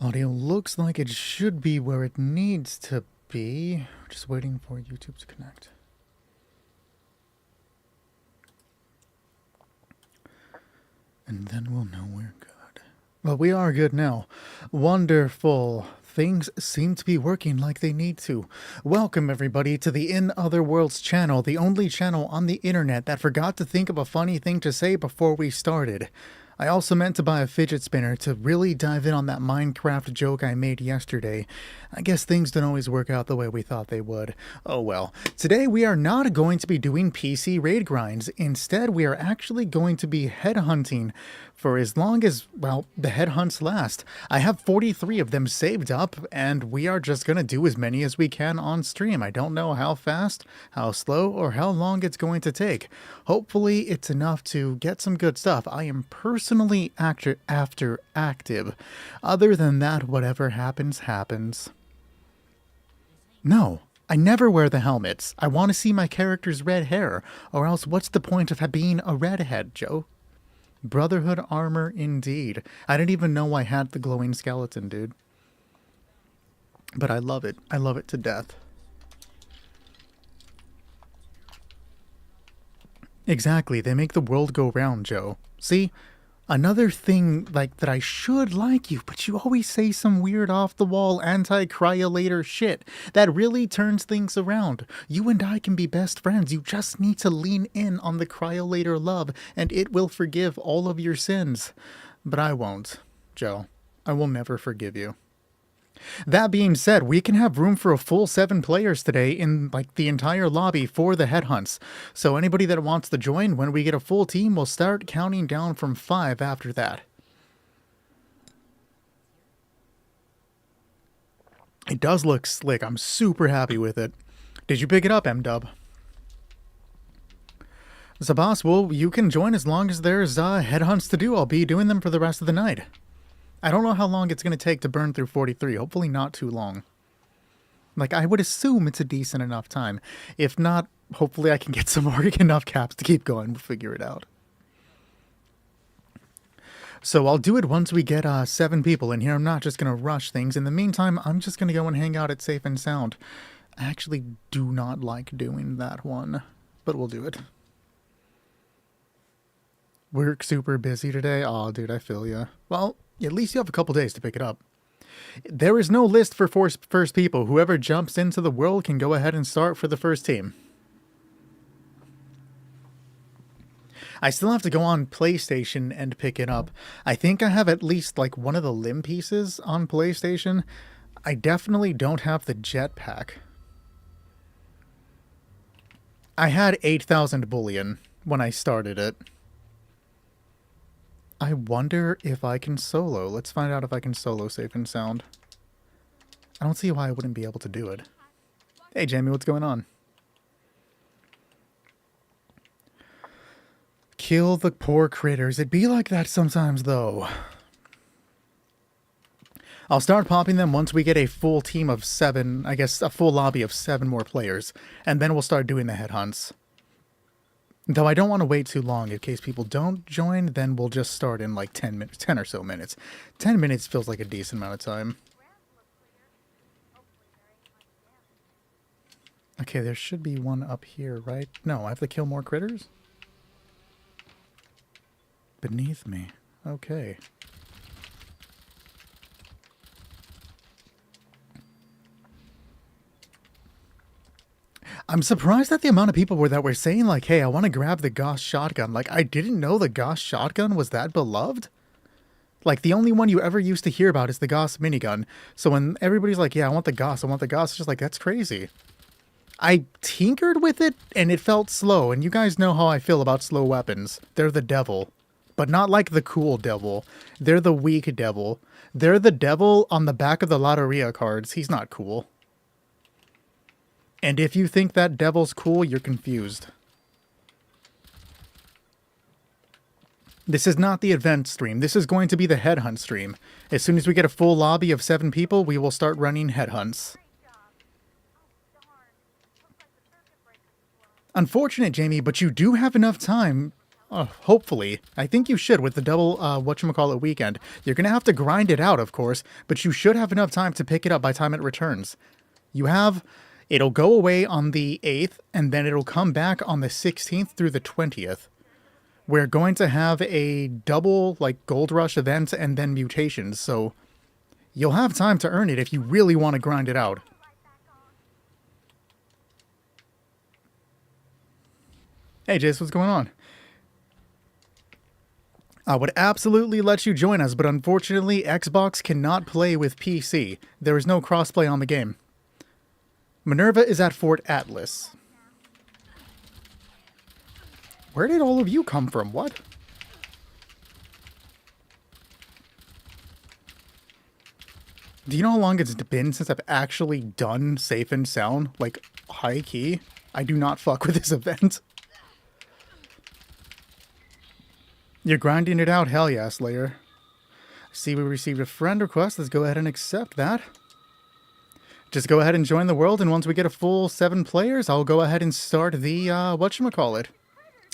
Audio looks like it should be where it needs to be. Just waiting for YouTube to connect. And then we'll know we're good. Well, we are good now. Wonderful. Things seem to be working like they need to. Welcome, everybody, to the In Other Worlds channel, the only channel on the internet that forgot to think of a funny thing to say before we started. I also meant to buy a fidget spinner to really dive in on that Minecraft joke I made yesterday. I guess things don't always work out the way we thought they would. Oh well. Today we are not going to be doing PC raid grinds. Instead, we are actually going to be headhunting for as long as, well, the headhunts last. I have 43 of them saved up, and we are just going to do as many as we can on stream. I don't know how fast, how slow, or how long it's going to take. Hopefully it's enough to get some good stuff. I am personally after active. Other than that, whatever happens, happens. No, I never wear the helmets. I want to see my character's red hair, or else what's the point of being a redhead, Joe? Brotherhood armor indeed. I didn't even know I had the glowing skeleton, dude. But I love it. I love it to death. Exactly, they make the world go round, Joe. See? Another thing like that I should like you, but you always say some weird off-the-wall anti-cryolator shit that really turns things around. You and I can be best friends. You just need to lean in on the cryolator love, and it will forgive all of your sins. But I won't, Joe. I will never forgive you. That being said, we can have room for a full 7 players today in like the entire lobby for the headhunts. So anybody that wants to join, when we get a full team, we'll start counting down from 5 after that. It does look slick. I'm super happy with it. Did you pick it up, M-Dub? Zabas, well, you can join as long as there's headhunts to do. I'll be doing them for the rest of the night. I don't know how long it's going to take to burn through 43. Hopefully not too long. Like, I would assume it's a decent enough time. If not, hopefully I can get some more enough caps to keep going. We'll figure it out. So I'll do it once we get 7 people in here. I'm not just going to rush things. In the meantime, I'm just going to go and hang out at Safe and Sound. I actually do not like doing that one, but we'll do it. Work super busy today? Aw, dude, I feel ya. Well, at least you have a couple days to pick it up. There is no list for first people. Whoever jumps into the world can go ahead and start for the first team. I still have to go on PlayStation and pick it up. I think I have at least like one of the limb pieces on PlayStation. I definitely don't have the jetpack. I had 8,000 bullion when I started it. I wonder if I can solo. Let's find out if I can solo Safe and Sound. I don't see why I wouldn't be able to do it. Hey, Jamie, what's going on? Kill the poor critters. It'd be like that sometimes, though. I'll start popping them once we get a full team of 7, I guess a full lobby of 7 more players, and then we'll start doing the headhunts. Though I don't want to wait too long. In case people don't join, then we'll just start in like 10 minutes, 10 or so minutes. 10 minutes feels like a decent amount of time. Okay, there should be one up here, right? No, I have to kill more critters? Beneath me. Okay. I'm surprised at the amount of people that were saying, like, hey, I want to grab the Gauss shotgun. Like, I didn't know the Gauss shotgun was that beloved. Like, the only one you ever used to hear about is the Gauss minigun. So when everybody's like, yeah, I want the Gauss, it's just like, that's crazy. I tinkered with it, and it felt slow. And you guys know how I feel about slow weapons. They're the devil. But not like the cool devil. They're the weak devil. They're the devil on the back of the Lotteria cards. He's not cool. And if you think that devil's cool, you're confused. This is not the event stream. This is going to be the headhunt stream. As soon as we get a full lobby of 7 people, we will start running headhunts. Unfortunate, Jamie, but you do have enough time Hopefully. I think you should with the double, whatchamacallit weekend. You're gonna have to grind it out, of course, but you should have enough time to pick it up by time it returns. You have... It'll go away on the 8th, and then it'll come back on the 16th through the 20th. We're going to have a double, like, Gold Rush event and then mutations, so you'll have time to earn it if you really want to grind it out. Hey, Jace, what's going on? I would absolutely let you join us, but unfortunately, Xbox cannot play with PC. There is no crossplay on the game. Minerva is at Fort Atlas. Where did all of you come from? What? Do you know how long it's been since I've actually done Safe and Sound? Like, high key? I do not fuck with this event. You're grinding it out? Hell yeah, Slayer. I see we received a friend request. Let's go ahead and accept that. Just go ahead and join the world, and once we get a full 7 players, I'll go ahead and start the, whatchamacallit?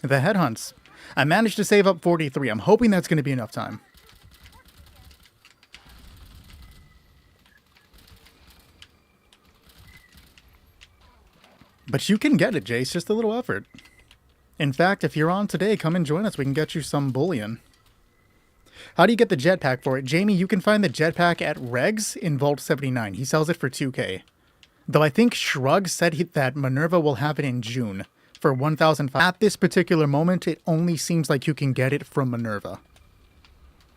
The headhunts. I managed to save up 43. I'm hoping that's going to be enough time. But you can get it, Jace. Just a little effort. In fact, if you're on today, come and join us. We can get you some bullion. How do you get the jetpack for it? Jamie, you can find the jetpack at Regs in Vault 79. He sells it for 2K. Though I think Shrug said that Minerva will have it in June for 1,005. At this particular moment, it only seems like you can get it from Minerva.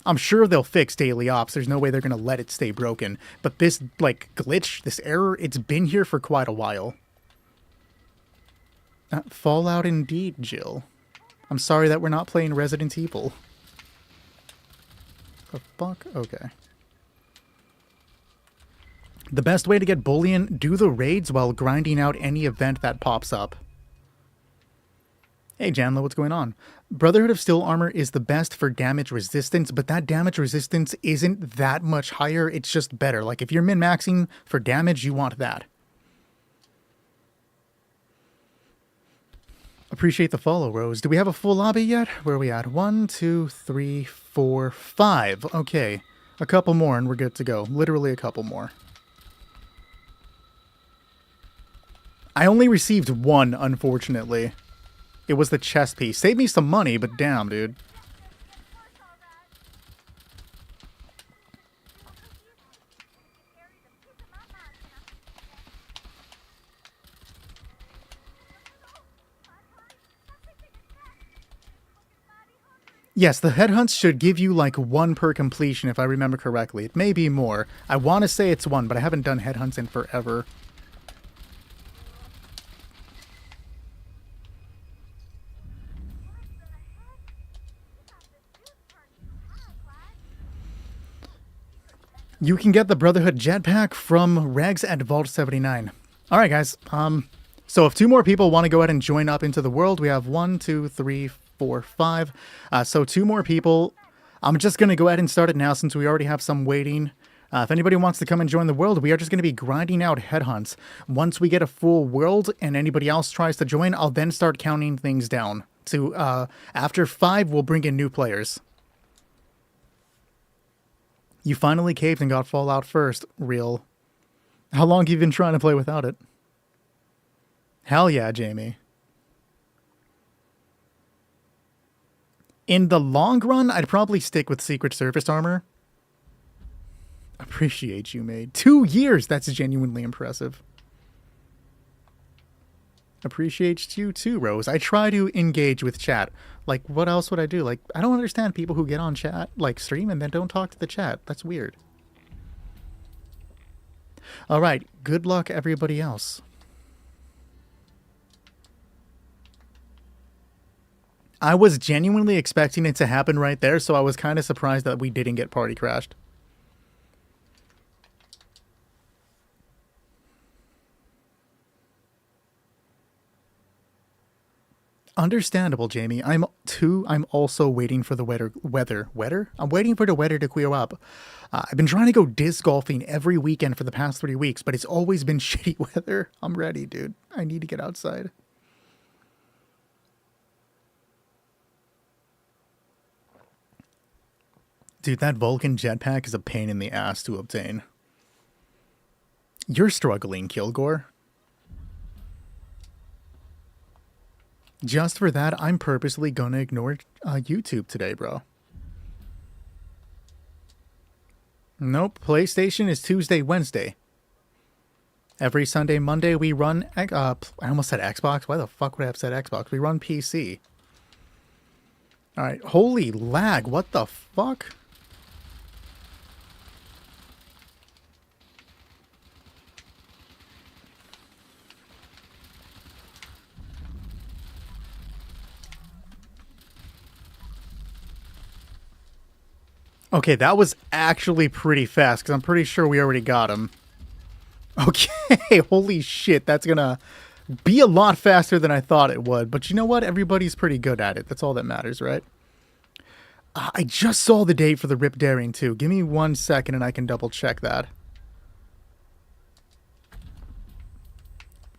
I'm sure they'll fix daily ops. There's no way they're going to let it stay broken. But this, like, glitch, this error, it's been here for quite a while. Fallout indeed, Jill. I'm sorry that we're not playing Resident Evil. The fuck? Okay. The best way to get bullion, do the raids while grinding out any event that pops up. Hey Janla, what's going on? Brotherhood of Steel Armor is the best for damage resistance, but that damage resistance isn't that much higher, it's just better. Like if you're min-maxing for damage, you want that. Appreciate the follow, Rose. Do we have a full lobby yet? Where are we at? 1, 2, 3, 4, 5. Okay. A couple more and we're good to go. Literally a couple more. I only received one, unfortunately. It was the chest piece. Saved me some money, but damn, dude. Yes, the headhunts should give you like 1 per completion if I remember correctly. It may be more. I want to say it's 1, but I haven't done headhunts in forever. You can get the Brotherhood jetpack from Regs at Vault 79. Alright guys, so if 2 more people want to go ahead and join up into the world, we have 1, 2, 3, 4, 5. So 2 more people. I'm just going to go ahead and start it now since we already have some waiting. If anybody wants to come and join the world, we are just going to be grinding out headhunts. Once we get a full world and anybody else tries to join, I'll then start counting things down. To after 5, we'll bring in new players. You finally caved and got Fallout first. Real. How long have you been trying to play without it? Hell yeah, Jamie. In the long run, I'd probably stick with Secret Service armor. Appreciate you, mate. 2 years! That's genuinely impressive. Appreciate you too, Rose. I try to engage with chat. Like, what else would I do? Like, I don't understand people who get on chat, like, stream and then don't talk to the chat. That's weird. Alright, good luck everybody else. I was genuinely expecting it to happen right there, so I was kind of surprised that we didn't get party crashed. Understandable, Jamie. I'm also waiting for the weather. I'm waiting for the weather to clear up. I've been trying to go disc golfing every weekend for the past 3 weeks, but it's always been shitty weather. I'm ready, dude. I need to get outside. Dude, that Vulcan jetpack is a pain in the ass to obtain. You're struggling, Kilgore. Just for that, I'm purposely gonna ignore YouTube today, bro. Nope, PlayStation is Tuesday, Wednesday. Every Sunday, Monday, we run... I almost said Xbox. Why the fuck would I have said Xbox? We run PC. Alright, holy lag. What the fuck? Okay, that was actually pretty fast, because I'm pretty sure we already got him. Okay, holy shit, that's gonna be a lot faster than I thought it would. But you know what? Everybody's pretty good at it. That's all that matters, right? I just saw the date for the Rip Daring 2. Give me 1 second and I can double check that.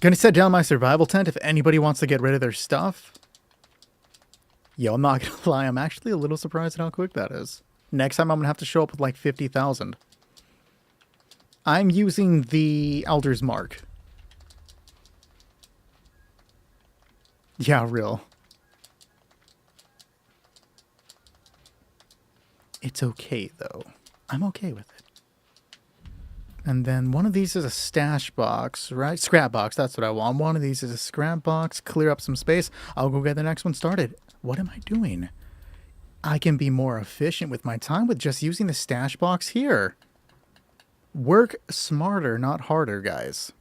Gonna set down my survival tent if anybody wants to get rid of their stuff. Yo, I'm not gonna lie, I'm actually a little surprised at how quick that is. Next time I'm gonna have to show up with like 50,000. I'm using the Elder's Mark. Yeah, real. It's okay, though. I'm okay with it. And then one of these is a stash box, right? Scrap box, that's what I want. One of these is a scrap box. Clear up some space. I'll go get the next one started. What am I doing? I can be more efficient with my time with just using the stash box here. Work smarter, not harder, guys.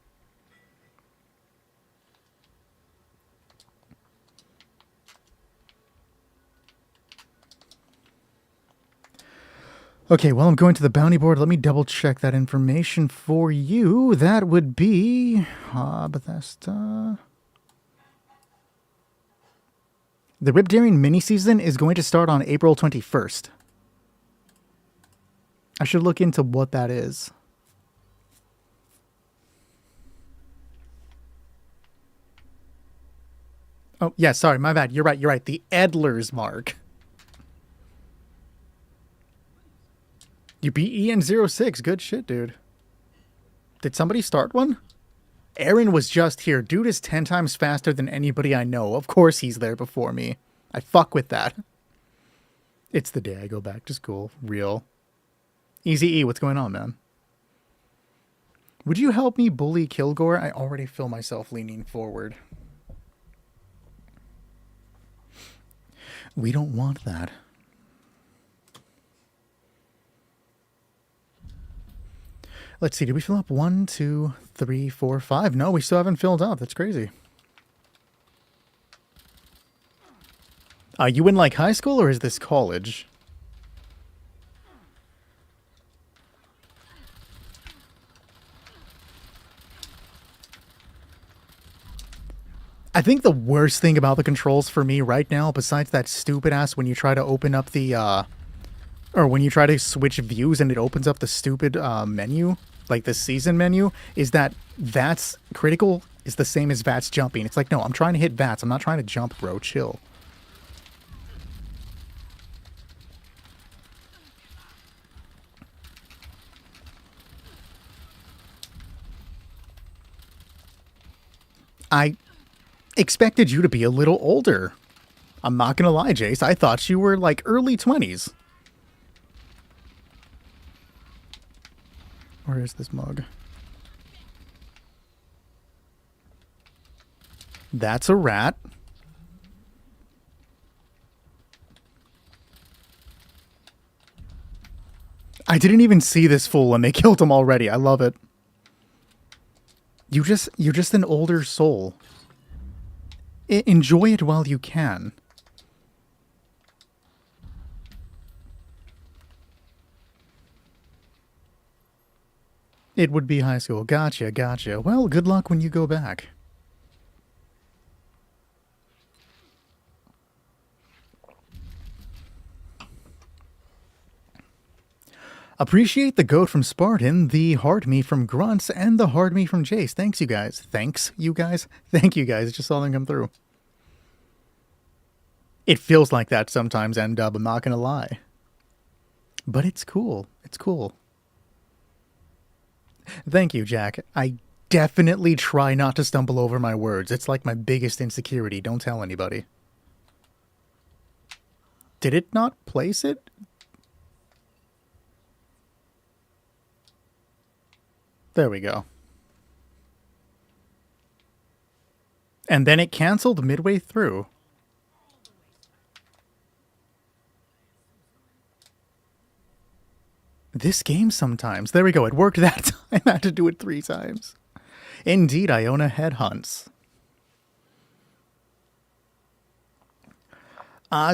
Okay, well, I'm going to the bounty board. Let me double check that information for you. That would be Bethesda. The Rip Daring mini-season is going to start on April 21st. I should look into what that is. Oh, yeah, sorry, my bad. You're right. The Edler's Mark. You beat EN06. Good shit, dude. Did somebody start one? Aaron was just here. Dude is 10 times faster than anybody I know. Of course he's there before me. I fuck with that. It's the day I go back to school. Real. Easy E, what's going on, man? Would you help me bully Kilgore? I already feel myself leaning forward. We don't want that. Let's see, did we fill up 1, 2, 3, 4, 5? No, we still haven't filled up. That's crazy. Are you in like high school or is this college? I think the worst thing about the controls for me right now, besides that stupid ass when you try to open up the, or when you try to switch views and it opens up the stupid menu, like the season menu, is that VATS critical is the same as VATS jumping. It's like, no, I'm trying to hit VATS. I'm not trying to jump, bro. Chill. I expected you to be a little older. I'm not gonna lie, Jace. I thought you were like early 20s. Where is this mug? That's a rat. I didn't even see this fool and they killed him already. I love it. You're just an older soul. Enjoy it while you can. It would be high school. Gotcha, gotcha. Well, good luck when you go back. Appreciate the goat from Spartan, the hard me from Grunts, and the hard me from Jace. Thanks, you guys. Thanks, you guys. Thank you guys. Just saw them come through. It feels like that sometimes, and I'm not gonna lie. But it's cool. It's cool. Thank you, Jack. I definitely try not to stumble over my words. It's like my biggest insecurity. Don't tell anybody. Did it not place it? There we go. And then it canceled midway through. This game sometimes. There we go. It worked that time. I had to do it 3 times. Indeed, Iona headhunts.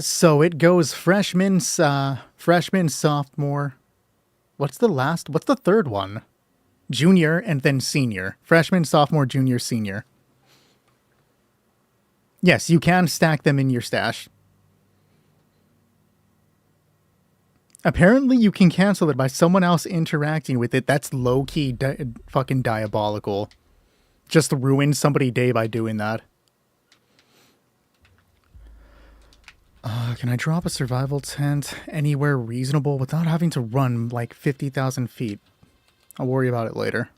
So it goes freshman, sophomore. What's the third one? Junior and then senior. Freshman, sophomore, junior, senior. Yes, you can stack them in your stash. Apparently, you can cancel it by someone else interacting with it. That's low-key fucking diabolical. Just ruin somebody's day by doing that. Can I drop a survival tent anywhere reasonable without having to run like 50,000 feet? I'll worry about it later.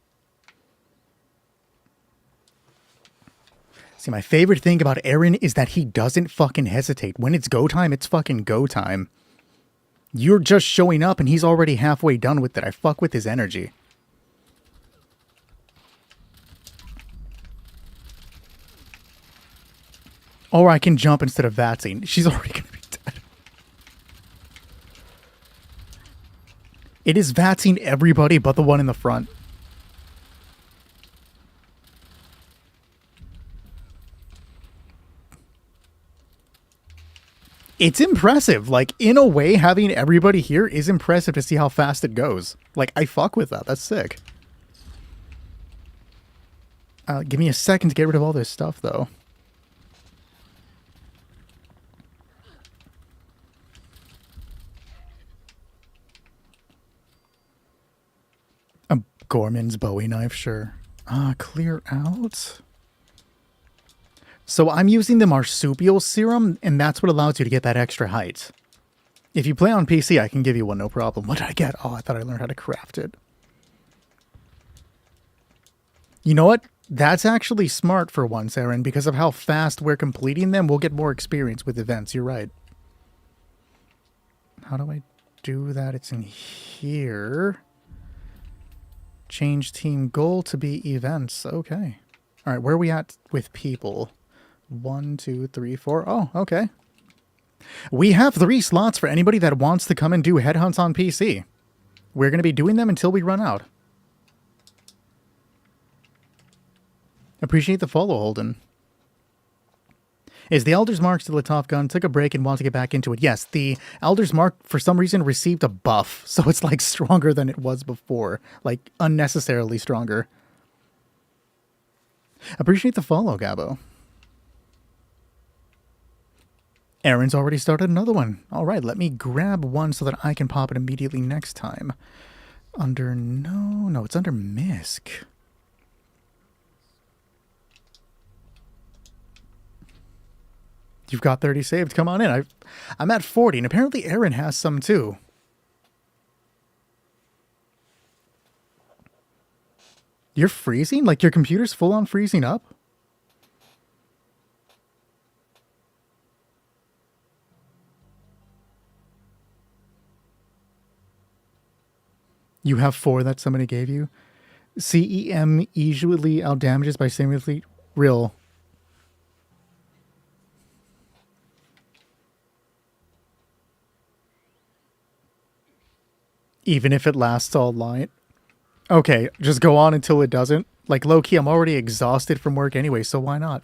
See, my favorite thing about Aaron is that he doesn't fucking hesitate. When it's go time, it's fucking go time. You're just showing up and he's already halfway done with it. I fuck with his energy. Or I can jump instead of vatsing. She's already gonna be dead. It is vatsing everybody but the one in the front. It's impressive. Like, in a way, having everybody here is impressive to see how fast it goes. Like, I fuck with that. That's sick. Give me a second to get rid of all this stuff, though. A Gorman's Bowie knife, sure. Clear out. So I'm using the marsupial serum, and that's what allows you to get that extra height. If you play on PC, I can give you one, no problem. What did I get? Oh, I thought I learned how to craft it. You know what? That's actually smart for once, Aaron. Because of how fast we're completing them, we'll get more experience with events. You're right. How do I do that? It's in here. Change team goal to be events. Okay. All right, where are we at with people? 1, 2, 3, 4. Oh, okay. We have 3 slots for anybody that wants to come and do headhunts on PC. We're going to be doing them until we run out. Appreciate the follow, Holden. Is the Elder's Mark still a tough gun? Took a break and want to get back into it. Yes, the Elder's Mark, for some reason, received a buff. So it's like stronger than it was before. Like, unnecessarily stronger. Appreciate the follow, Gabo. Aaron's already started another one. All right, let me grab one so that I can pop it immediately next time. Under, no, it's under Misk. You've got 30 saved. Come on in. I'm at 40, and apparently Aaron has some too. You're freezing? Like your computer's full on freezing up? You have 4 that somebody gave you? CEM usually outdamages by simultaneously real. Even if it lasts all night? Okay, just go on until it doesn't. Like, low-key, I'm already exhausted from work anyway, so why not?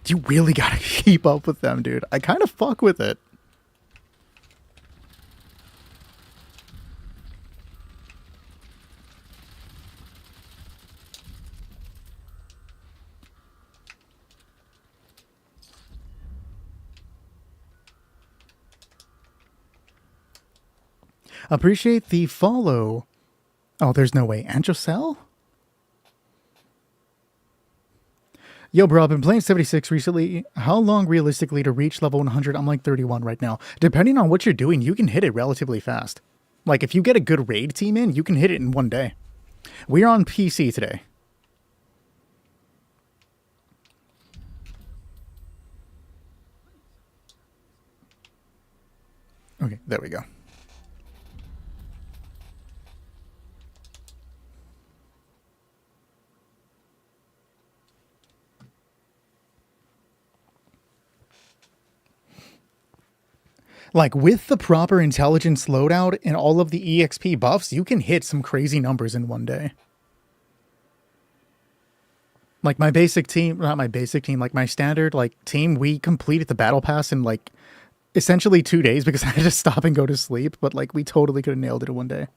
You really gotta keep up with them, dude. I kind of fuck with it. Appreciate the follow. Oh, there's no way. Angelcell? Yo, bro, I've been playing 76 recently. How long realistically to reach level 100? I'm like 31 right now. Depending on what you're doing, you can hit it relatively fast. Like, if you get a good raid team in, you can hit it in one day. We're on PC today. Okay, there we go. Like, with the proper intelligence loadout and all of the EXP buffs, you can hit some crazy numbers in one day. Like, my basic team, not my basic team, like my standard, like, team, we completed the battle pass in, like, essentially 2 days because I had to stop and go to sleep, but, like, we totally could have nailed it in one day.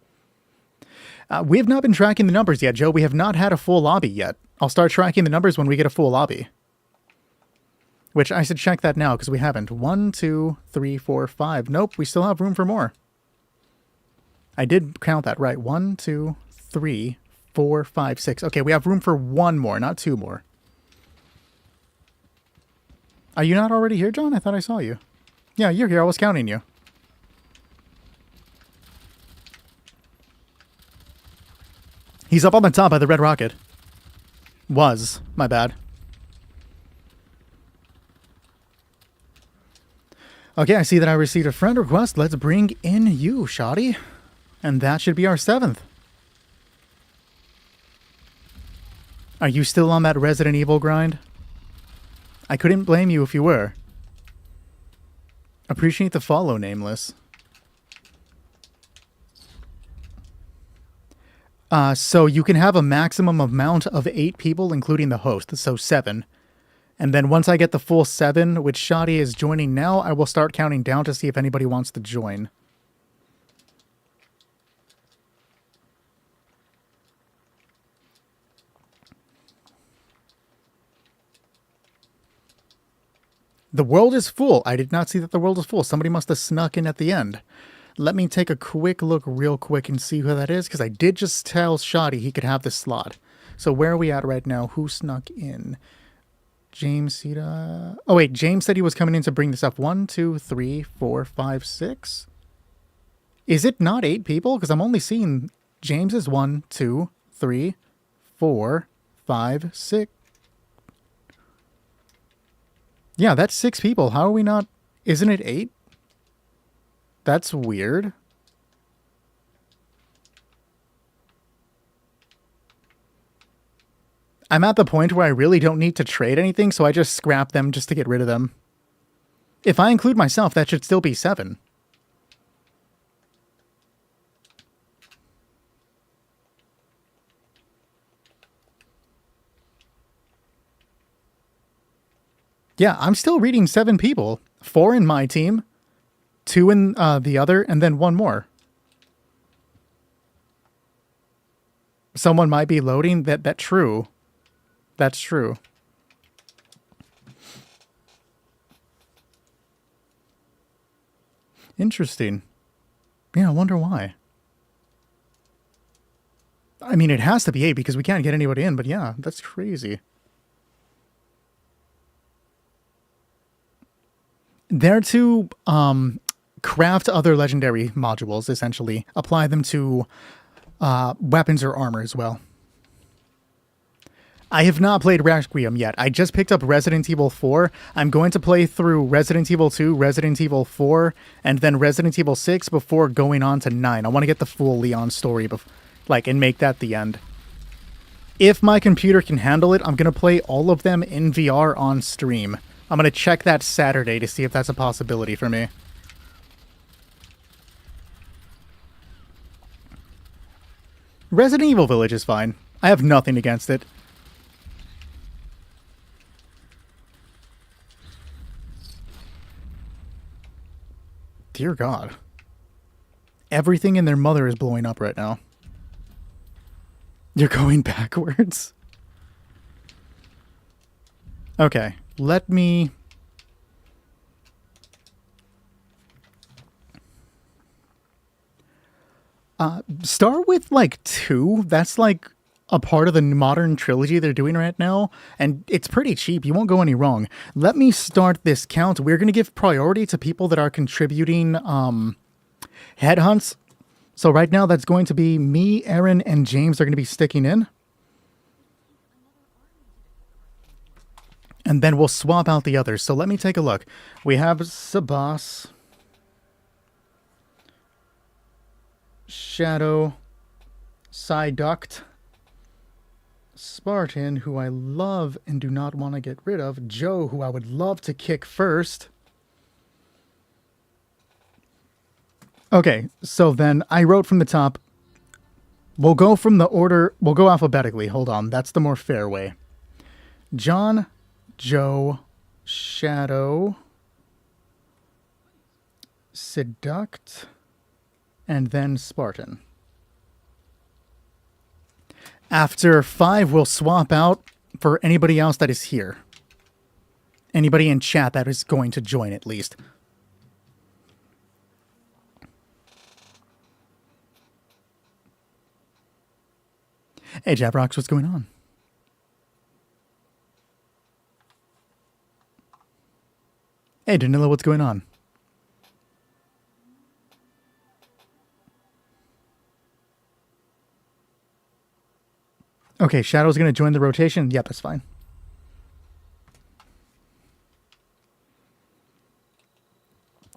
We have not been tracking the numbers yet, Joe. We have not had a full lobby yet. I'll start tracking the numbers when we get a full lobby. Which I should check that now because we haven't. 1, 2, 3, 4, 5. Nope, we still have room for more. I did count that right. 1, 2, 3, 4, 5, 6. Okay, we have room for one more, not two more. Are you not already here, John? I thought I saw you. Yeah, you're here. I was counting you. He's up on the top by the red rocket. Was. My bad. Okay, I see that I received a friend request. Let's bring in you, Shoddy. And that should be our 7th. Are you still on that Resident Evil grind? I couldn't blame you if you were. Appreciate the follow, Nameless. So you can have a maximum amount of 8 people, including the host, so 7. And then once I get the full 7, which Shoddy is joining now, I will start counting down to see if anybody wants to join. The world is full. I did not see that the world is full. Somebody must have snuck in at the end. Let me take a quick look real quick and see who that is, because I did just tell Shoddy he could have this slot. So where are we at right now? Who snuck in? James Sita. Oh, wait. James said he was coming in to bring this up. 1, 2, 3, 4, 5, 6. Is it not 8 people? Because I'm only seeing James's 1, 2, 3, 4, 5, 6. Yeah, that's 6 people. How are we not... Isn't it 8? That's weird. I'm at the point where I really don't need to trade anything, so I just scrap them just to get rid of them. If I include myself, that should still be 7. Yeah, I'm still reading 7 people. 4 in my team, 2 in the other, and then 1 more. Someone might be loading. That's true. That's true. Interesting. Yeah, I wonder why. I mean, it has to be 8 because we can't get anybody in, but yeah, that's crazy. They're to craft other legendary modules, essentially. Apply them to weapons or armor as well. I have not played Requiem yet. I just picked up Resident Evil 4. I'm going to play through Resident Evil 2, Resident Evil 4, and then Resident Evil 6 before going on to 9. I want to get the full Leon story and make that the end. If my computer can handle it, I'm going to play all of them in VR on stream. I'm going to check that Saturday to see if that's a possibility for me. Resident Evil Village is fine. I have nothing against it. Dear God. Everything in their mother is blowing up right now. You're going backwards? Okay, let me... start with, 2. That's, a part of the modern trilogy they're doing right now, and it's pretty cheap. You won't go any wrong. Let me start this count. We're going to give priority to people that are contributing headhunts. So right now, that's going to be me, Aaron, and James are going to be sticking in. And then we'll swap out the others. So let me take a look. We have Sabas, Shadow, Psyduct, Spartan, who I love and do not want to get rid of, Joe, who I would love to kick first. Okay, so then I wrote from the top. We'll go from the order, we'll go alphabetically. Hold on, that's the more fair way. John, Joe, Shadow, Seduct, and then Spartan. After 5, we'll swap out for anybody else that is here. Anybody in chat that is going to join at least. Hey, Jabrox, what's going on? Hey, Danilo, what's going on? Okay, Shadow's going to join the rotation. Yep, that's fine.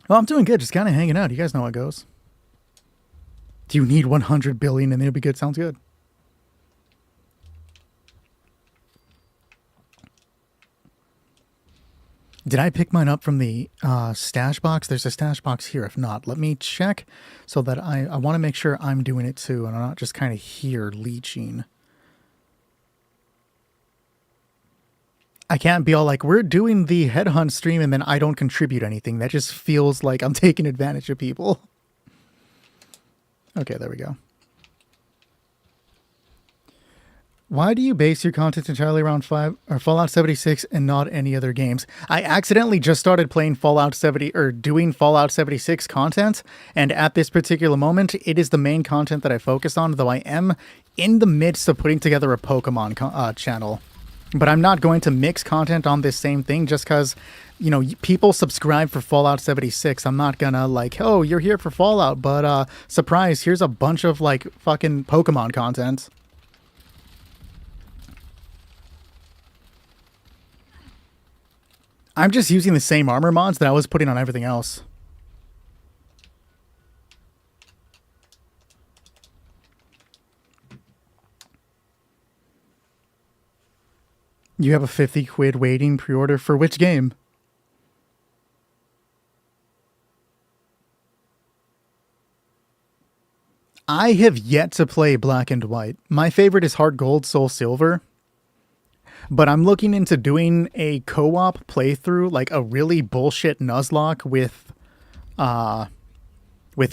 Well, I'm doing good. Just kind of hanging out. You guys know how it goes. Do you need 100 billion and it'll be good? Sounds good. Did I pick mine up from the stash box? There's a stash box here. If not, let me check so that I want to make sure I'm doing it too and I'm not just kind of here leeching. I can't be all like, we're doing the headhunt stream and then I don't contribute anything. That just feels like I'm taking advantage of people. Okay, there we go. Why do you base your content entirely around Fallout 76 and not any other games? I accidentally just started playing Fallout 70 or doing Fallout 76 content, and at this particular moment, it is the main content that I focus on, though I am in the midst of putting together a Pokemon channel. But I'm not going to mix content on this same thing just because, you know, people subscribe for Fallout 76. I'm not gonna like, oh, you're here for Fallout, but surprise, here's a bunch of like fucking Pokemon content. I'm just using the same armor mods that I was putting on everything else. You have a 50 quid waiting pre-order for which game? I have yet to play Black and White. My favorite is Heart Gold, Soul Silver. But I'm looking into doing a co-op playthrough, like a really bullshit Nuzlocke with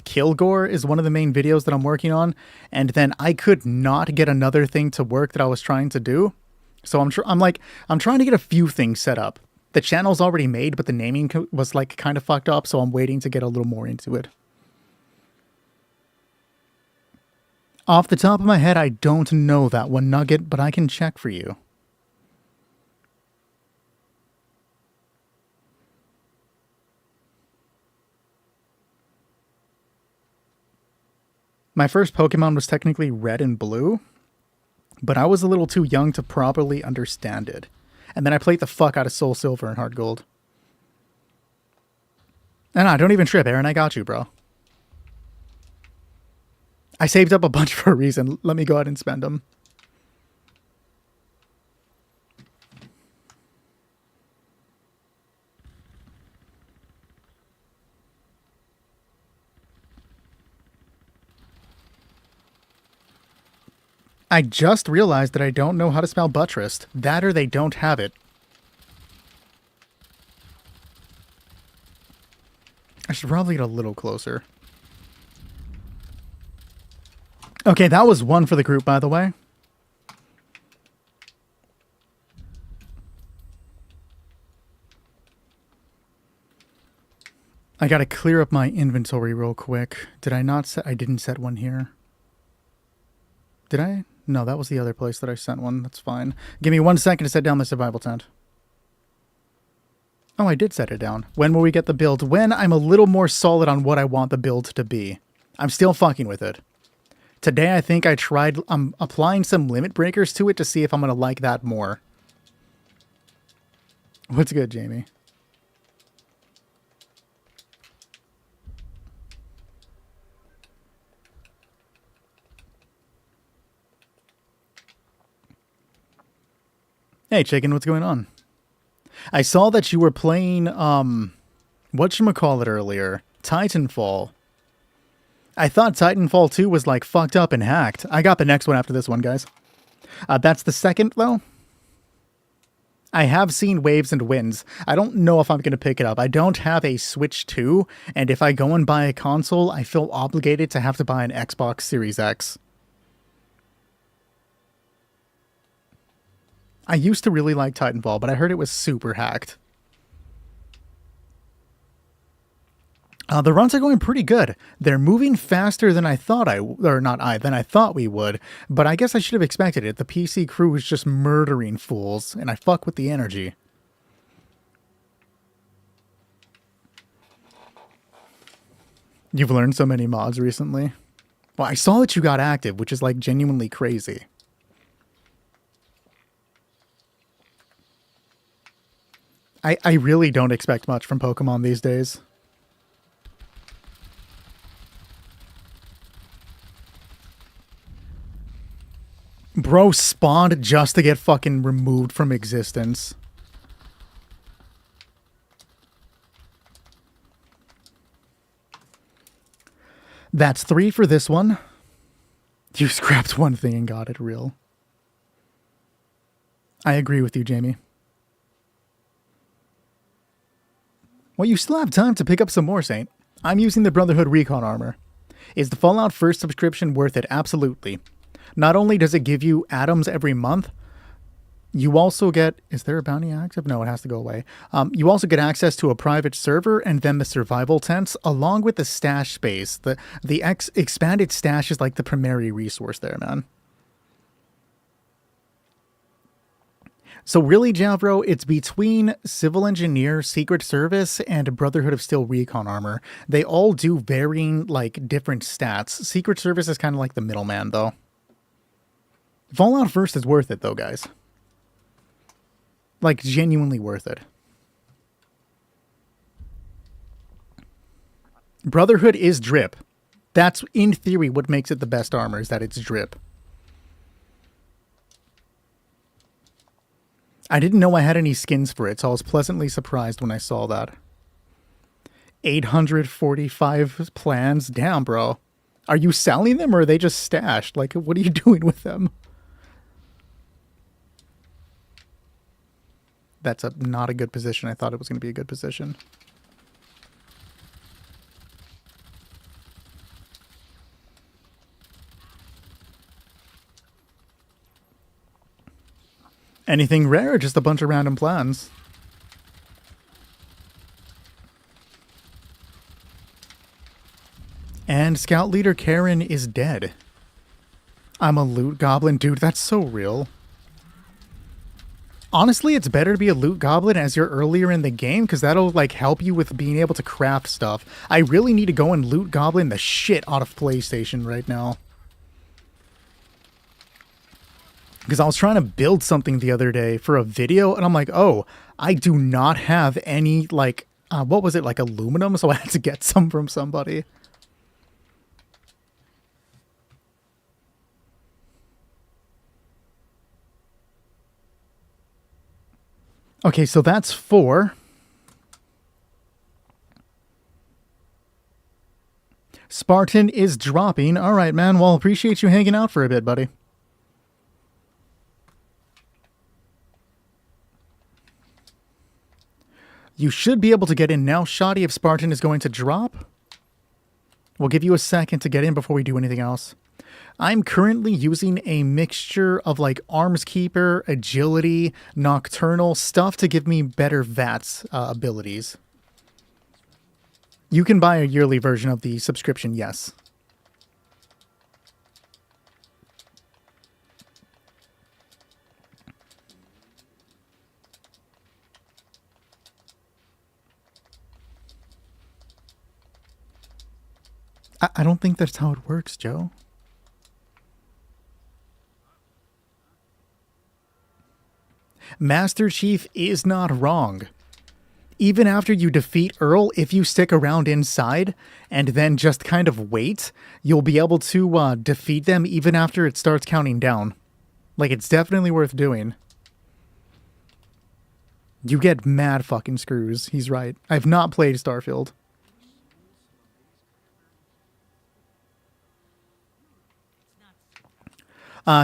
Kilgore is one of the main videos that I'm working on. And then I could not get another thing to work that I was trying to do. So I'm trying to get a few things set up. The channel's already made, but the naming was like kind of fucked up. So I'm waiting to get a little more into it. Off the top of my head, I don't know that one, Nugget, but I can check for you. My first Pokemon was technically Red and Blue, but I was a little too young to properly understand it. And then I played the fuck out of Soul Silver and Heart Gold. No, don't even trip, Aaron. I got you, bro. I saved up a bunch for a reason. Let me go ahead and spend them. I just realized that I don't know how to spell buttressed. That or they don't have it. I should probably get a little closer. Okay, that was one for the group, by the way. I gotta clear up my inventory real quick. Did I not set... I didn't set one here. Did I? No, that was the other place that I sent one. That's fine. Give me 1 second to set down the survival tent. Oh, I did set it down. When will we get the build? When I'm a little more solid on what I want the build to be. I'm still fucking with it. Today, I think I tried applying some limit breakers to it to see if I'm going to like that more. What's good, Jamie? Hey, Chicken, what's going on? I saw that you were playing, whatchamacallit earlier. Titanfall. I thought Titanfall 2 was, like, fucked up and hacked. I got the next one after this one, guys. That's the second, though. I have seen waves and winds. I don't know if I'm going to pick it up. I don't have a Switch 2, and if I go and buy a console, I feel obligated to have to buy an Xbox Series X. I used to really like Titanfall, but I heard it was super hacked. The runs are going pretty good. They're moving faster than I thought than I thought we would, but I guess I should have expected it. The PC crew is just murdering fools, and I fuck with the energy. You've learned so many mods recently. Well, I saw that you got active, which is like genuinely crazy. I really don't expect much from Pokemon these days. Bro spawned just to get fucking removed from existence. That's 3 for this one. You scrapped one thing and got it real. I agree with you, Jamie. Well, you still have time to pick up some more, Saint. I'm using the Brotherhood Recon armor. Is the Fallout 1st subscription worth it? Absolutely. Not only does it give you atoms every month, you also get... Is there a bounty active? No, it has to go away. You also get access to a private server and then the survival tents, along with the stash space. The expanded stash is like the primary resource there, man. So really, Javro, it's between Civil Engineer, Secret Service, and Brotherhood of Steel Recon armor. They all do varying, like, different stats. Secret Service is kind of like the middleman, though. Fallout 1st is worth it, though, guys. Like, genuinely worth it. Brotherhood is drip. That's, in theory, what makes it the best armor, is that it's drip. I didn't know I had any skins for it, so I was pleasantly surprised when I saw that. 845 plans? Damn, bro. Are you selling them, or are they just stashed? Like, what are you doing with them? That's not a good position. I thought it was going to be a good position. Anything rare or just a bunch of random plans? And Scout Leader Karen is dead. I'm a loot goblin. Dude, that's so real. Honestly, it's better to be a loot goblin as you're earlier in the game, because that'll, like, help you with being able to craft stuff. I really need to go and loot goblin the shit out of PlayStation right now. Because I was trying to build something the other day for a video, and I'm like, oh, I do not have any, like, what was it, like aluminum? So I had to get some from somebody. Okay, so that's 4. Spartan is dropping. All right, man. Well, appreciate you hanging out for a bit, buddy. You should be able to get in now, Shoddy, if Spartan is going to drop. We'll give you a second to get in before we do anything else. I'm currently using a mixture of like Armskeeper, Agility, Nocturnal stuff to give me better VATS abilities. You can buy a yearly version of the subscription, yes. I don't think that's how it works, Joe. Master Chief is not wrong. Even after you defeat Earl, if you stick around inside and then just kind of wait, you'll be able to defeat them even after it starts counting down. Like, it's definitely worth doing. You get mad fucking screws. He's right. I've not played Starfield.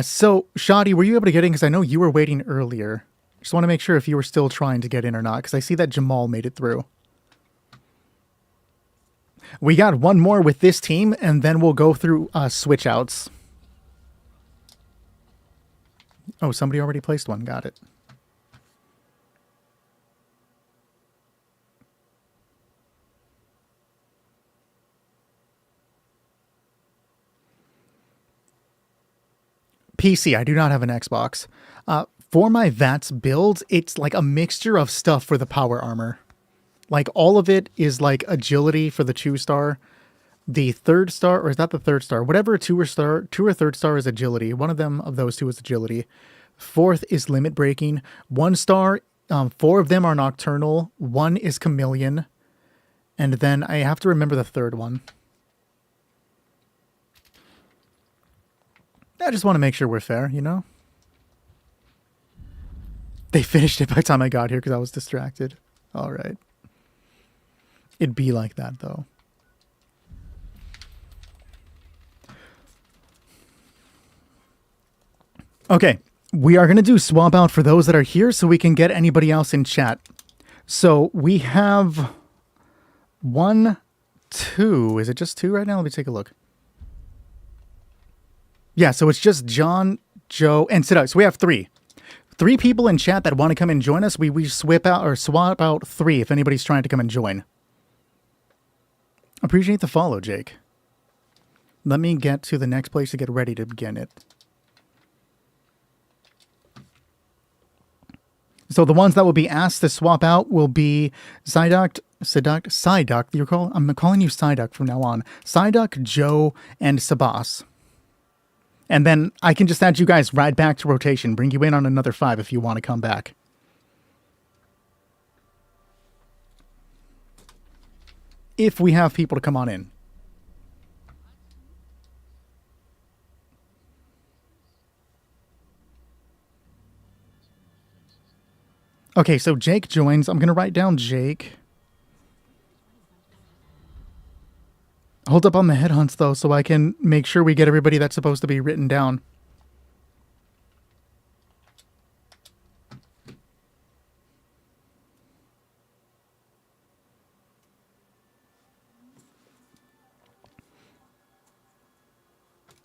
So, Shoddy, were you able to get in? Because I know you were waiting earlier. Just want to make sure if you were still trying to get in or not, because I see that Jamal made it through. We got one more with this team, and then we'll go through switch outs. Oh, somebody already placed one. Got it. PC, I do not have an Xbox. For my VATS build, it's like a mixture of stuff for the power armor. Like, all of it is like agility for the 2-star. The 3rd star, or is that the 3rd star? Whatever 2 or 3rd star is agility. One of them of those two is agility. 4th is limit breaking. 1 star, 4 of them are nocturnal. 1 is chameleon. And then I have to remember the 3rd one. I just want to make sure we're fair, you know? They finished it by the time I got here because I was distracted. All right. It'd be like that, though. Okay. We are going to do swap out for those that are here so we can get anybody else in chat. So we have 1, 2. Is it just 2 right now? Let me take a look. Yeah, so it's just John, Joe, and Siddharth. So we have 3. 3 people in chat that want to come and join us. We swap out 3 if anybody's trying to come and join. Appreciate the follow, Jake. Let me get to the next place to get ready to begin it. So the ones that will be asked to swap out will be Psyduck, I'm calling you Psyduck from now on. Psyduck, Joe, and Sabas. And then I can just add you guys right back to rotation. Bring you in on another 5 if you want to come back. If we have people to come on in. Okay, so Jake joins. I'm going to write down Jake. Hold up on the headhunts, though, so I can make sure we get everybody that's supposed to be written down.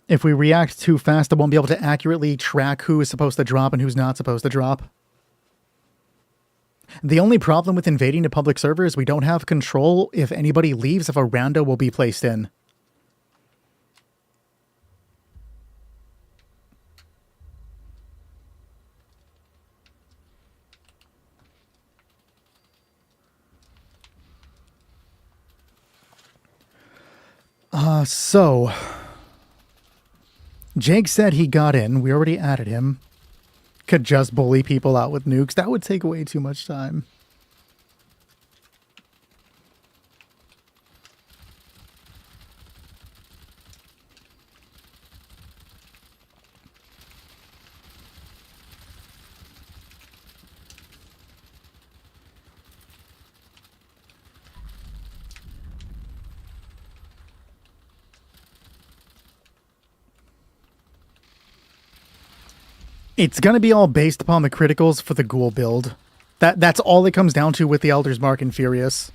If we react too fast, I won't be able to accurately track who is supposed to drop and who's not supposed to drop. The only problem with invading a public server is we don't have control if anybody leaves if a rando will be placed in. So Jake said he got in. We already added him. Could just bully people out with nukes. That would take way too much time. It's going to be all based upon the criticals for the ghoul build. That's all it comes down to with the Elder's Mark and Furious.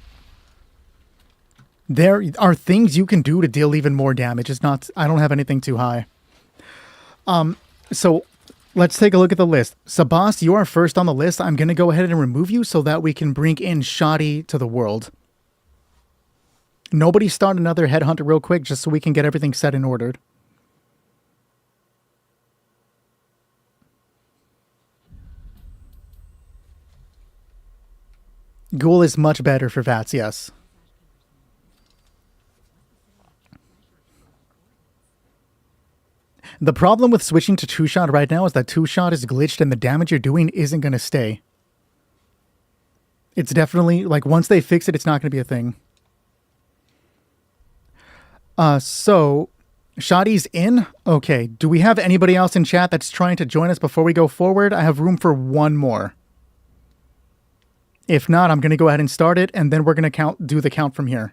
There are things you can do to deal even more damage. It's not, I don't have anything too high. So let's take a look at the list. Sabas, you are first on the list. I'm going to go ahead and remove you so that we can bring in Shoddy to the world. Nobody start another headhunter real quick just so we can get everything set and ordered. Ghoul is much better for VATS, yes. The problem with switching to two-shot right now is that two-shot is glitched and the damage you're doing isn't going to stay. It's definitely, like, once they fix it, it's not going to be a thing. So, Shadi's in? Okay, do we have anybody else in chat that's trying to join us before we go forward? I have room for one more. If not, I'm going to go ahead and start it, and then we're going to do the count from here.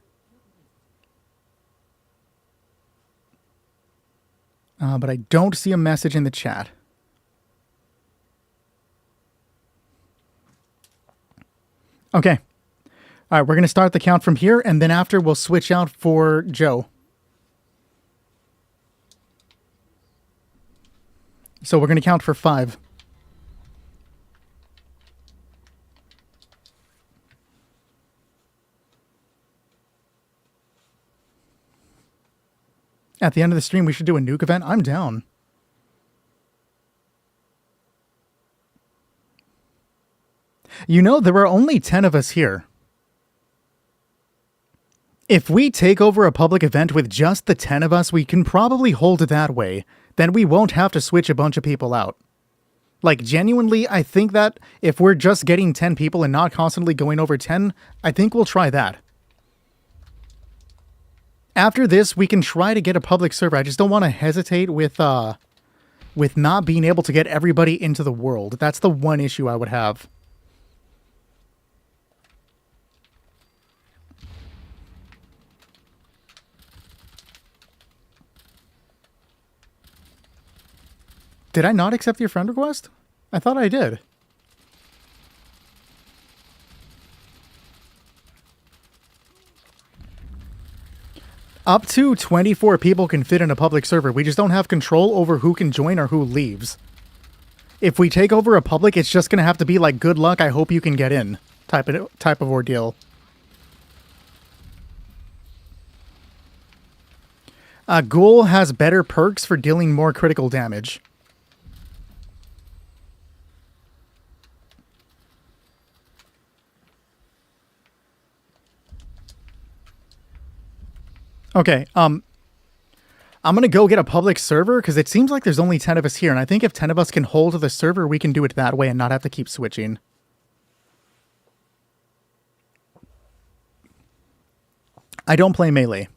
But I don't see a message in the chat. Okay. All right, we're going to start the count from here, and then after we'll switch out for Joe. So we're going to count for 5. At the end of the stream, we should do a nuke event. I'm down. You know, there are only 10 of us here. If we take over a public event with just the 10 of us, we can probably hold it that way. Then we won't have to switch a bunch of people out. Like, genuinely, I think that if we're just getting 10 people and not constantly going over 10, I think we'll try that. After this, we can try to get a public server. I just don't want to hesitate with not being able to get everybody into the world. That's the one issue I would have. Did I not accept your friend request? I thought I did. Up to 24 people can fit in a public server. We just don't have control over who can join or who leaves. If we take over a public, it's just going to have to be like, good luck, I hope you can get in type of ordeal. Ghoul has better perks for dealing more critical damage. Okay, I'm going to go get a public server because it seems like there's only 10 of us here, and I think if 10 of us can hold the server, we can do it that way and not have to keep switching. I don't play melee.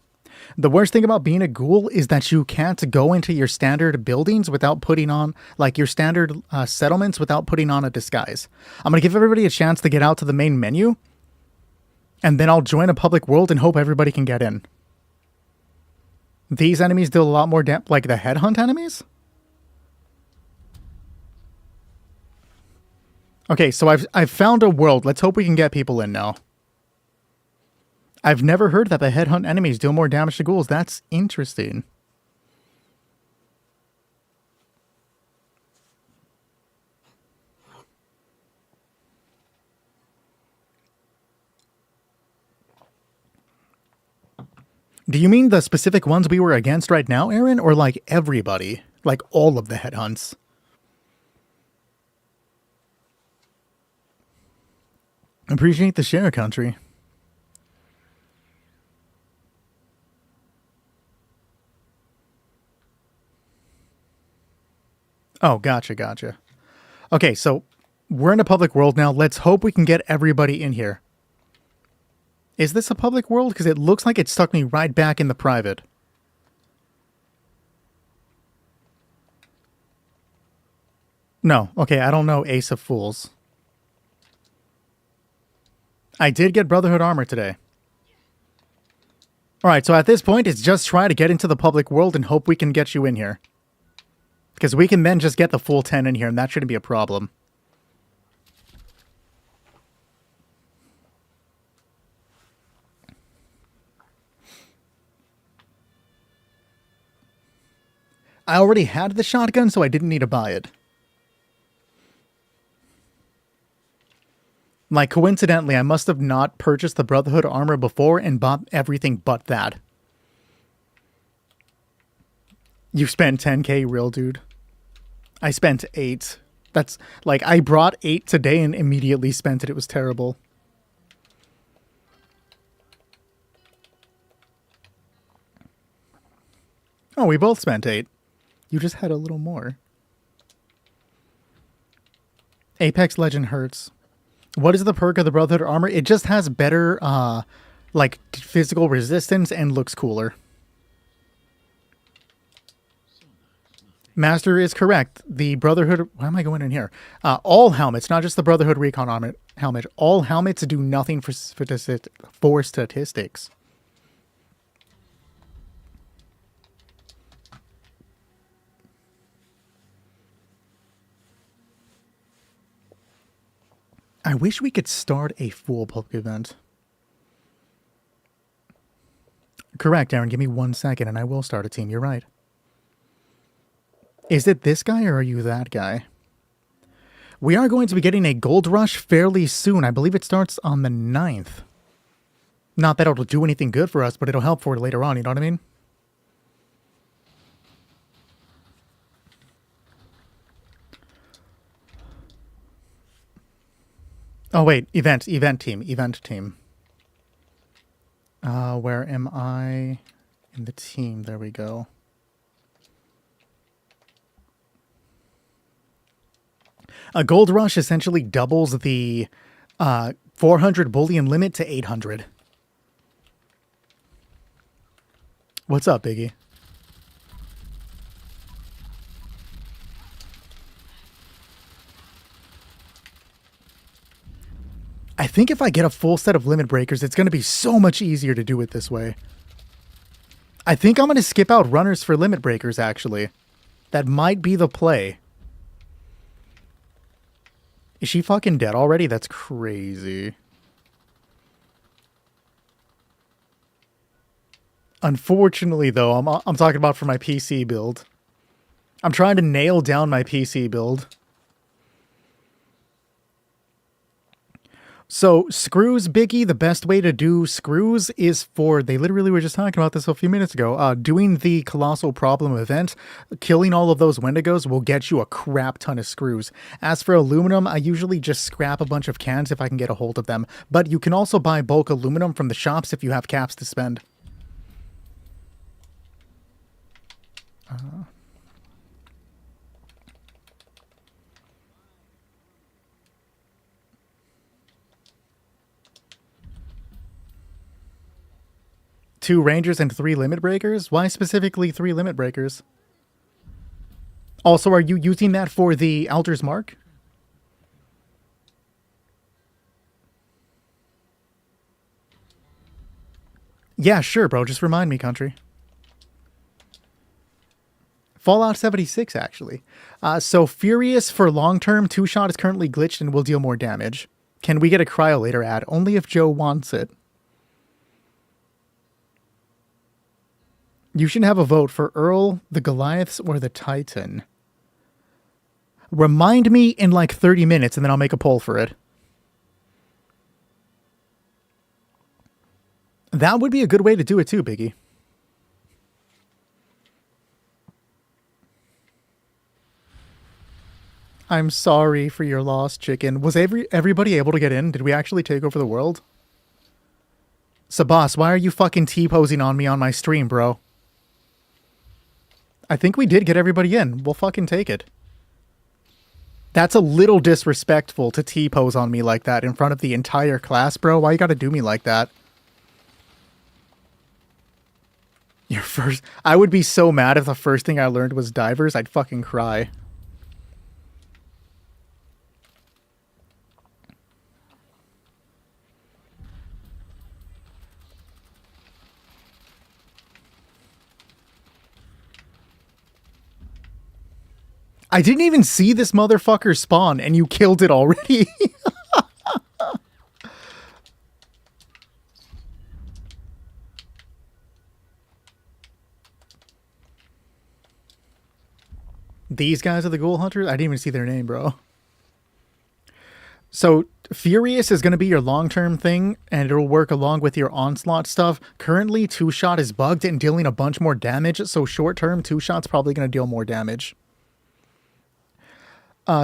The worst thing about being a ghoul is that you can't go into your standard buildings without putting on, like, your standard settlements without putting on a disguise. I'm going to give everybody a chance to get out to the main menu, and then I'll join a public world and hope everybody can get in. These enemies deal a lot more damage, like the headhunt enemies? Okay, so I've found a world. Let's hope we can get people in now. I've never heard that the headhunt enemies deal more damage to ghouls. That's interesting. Do you mean the specific ones we were against right now, Aaron? Or like everybody? Like all of the headhunts? Appreciate the share, country. Oh, gotcha. Okay, so we're in a public world now. Let's hope we can get everybody in here. Is this a public world? Because it looks like it stuck me right back in the private. No. Okay, I don't know Ace of Fools. I did get Brotherhood armor today. Alright, so at this point, it's just try to get into the public world and hope we can get you in here. Because we can then just get the full 10 in here, and that shouldn't be a problem. I already had the shotgun, so I didn't need to buy it. Like, coincidentally, I must have not purchased the Brotherhood armor before and bought everything but that. You spent 10k, real dude. I spent 8. That's, like, I brought 8 today and immediately spent it. It was terrible. Oh, we both spent 8. You just had a little more. Apex Legend hurts. What is the perk of the Brotherhood armor? It just has better, like, physical resistance and looks cooler. Master is correct. The Brotherhood... Why am I going in here? All helmets, not just the Brotherhood Recon armor, helmet. All helmets do nothing for statistics. I wish we could start a full public event. Correct, Aaron. Give me 1 second and I will start a team. You're right. Is it this guy or are you that guy? We are going to be getting a gold rush fairly soon. I believe it starts on the 9th. Not that it'll do anything good for us, but it'll help for it later on, you know what I mean? Oh, wait. Event team. Where am I in the team? There we go. A gold rush essentially doubles the 400 bullion limit to 800. What's up, Biggie? I think if I get a full set of limit breakers, it's going to be so much easier to do it this way. I think I'm going to skip out runners for limit breakers, actually. That might be the play. Is she fucking dead already? That's crazy. Unfortunately, though, I'm talking about for my PC build. I'm trying to nail down my PC build. So, screws, Biggie, the best way to do screws is for, they literally were just talking about this a few minutes ago, doing the Colossal Problem event, killing all of those Wendigos will get you a crap ton of screws. As for aluminum, I usually just scrap a bunch of cans if I can get a hold of them, but you can also buy bulk aluminum from the shops if you have caps to spend. Two Rangers and 3 limit breakers? Why specifically 3 limit breakers? Also, are you using that for the Elder's Mark? Yeah, sure, bro. Just remind me, country. Fallout 76, actually. So Furious for long-term 2-shot is currently glitched and will deal more damage. Can we get a Cryolator ad? Only if Joe wants it. You should have a vote for Earl, the Goliaths, or the Titan. Remind me in like 30 minutes and then I'll make a poll for it. That would be a good way to do it too, Biggie. I'm sorry for your loss, chicken. Was everybody able to get in? Did we actually take over the world? Sabas, why are you fucking T-posing on me on my stream, bro? I think we did get everybody in. We'll fucking take it. That's a little disrespectful to T-pose on me like that in front of the entire class, bro. Why you gotta do me like that? Your first... I would be so mad if the first thing I learned was divers. I'd fucking cry. I didn't even see this motherfucker spawn, and you killed it already. These guys are the Ghoul Hunters? I didn't even see their name, bro. So, Furious is going to be your long-term thing, and it'll work along with your Onslaught stuff. Currently, 2-shot is bugged and dealing a bunch more damage, so short-term, 2-shot's probably going to deal more damage.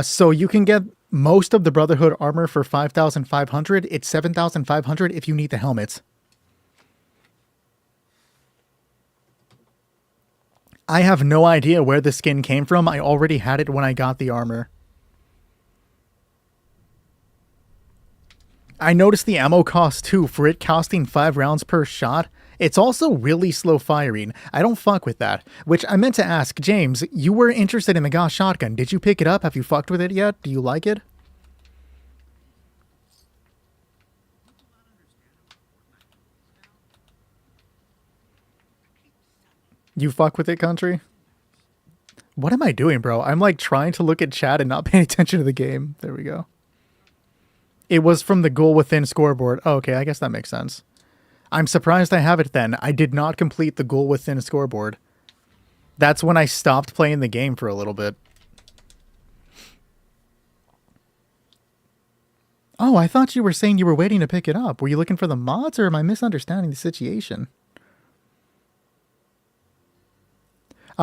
So you can get most of the Brotherhood armor for 5,500. It's 7,500 if you need the helmets. I have no idea where the skin came from. I already had it when I got the armor. I noticed the ammo cost too, for it costing 5 rounds per shot. It's also really slow firing. I don't fuck with that. Which I meant to ask, James, you were interested in the Gauss shotgun. Did you pick it up? Have you fucked with it yet? Do you like it? You fuck with it, country? What am I doing, bro? I'm like trying to look at chat and not paying attention to the game. There we go. It was from the Goal Within scoreboard. Oh, okay, I guess that makes sense. I'm surprised I have it then. I did not complete the Goal Within scoreboard. That's when I stopped playing the game for a little bit. Oh, I thought you were saying you were waiting to pick it up. Were you looking for the mods, or am I misunderstanding the situation?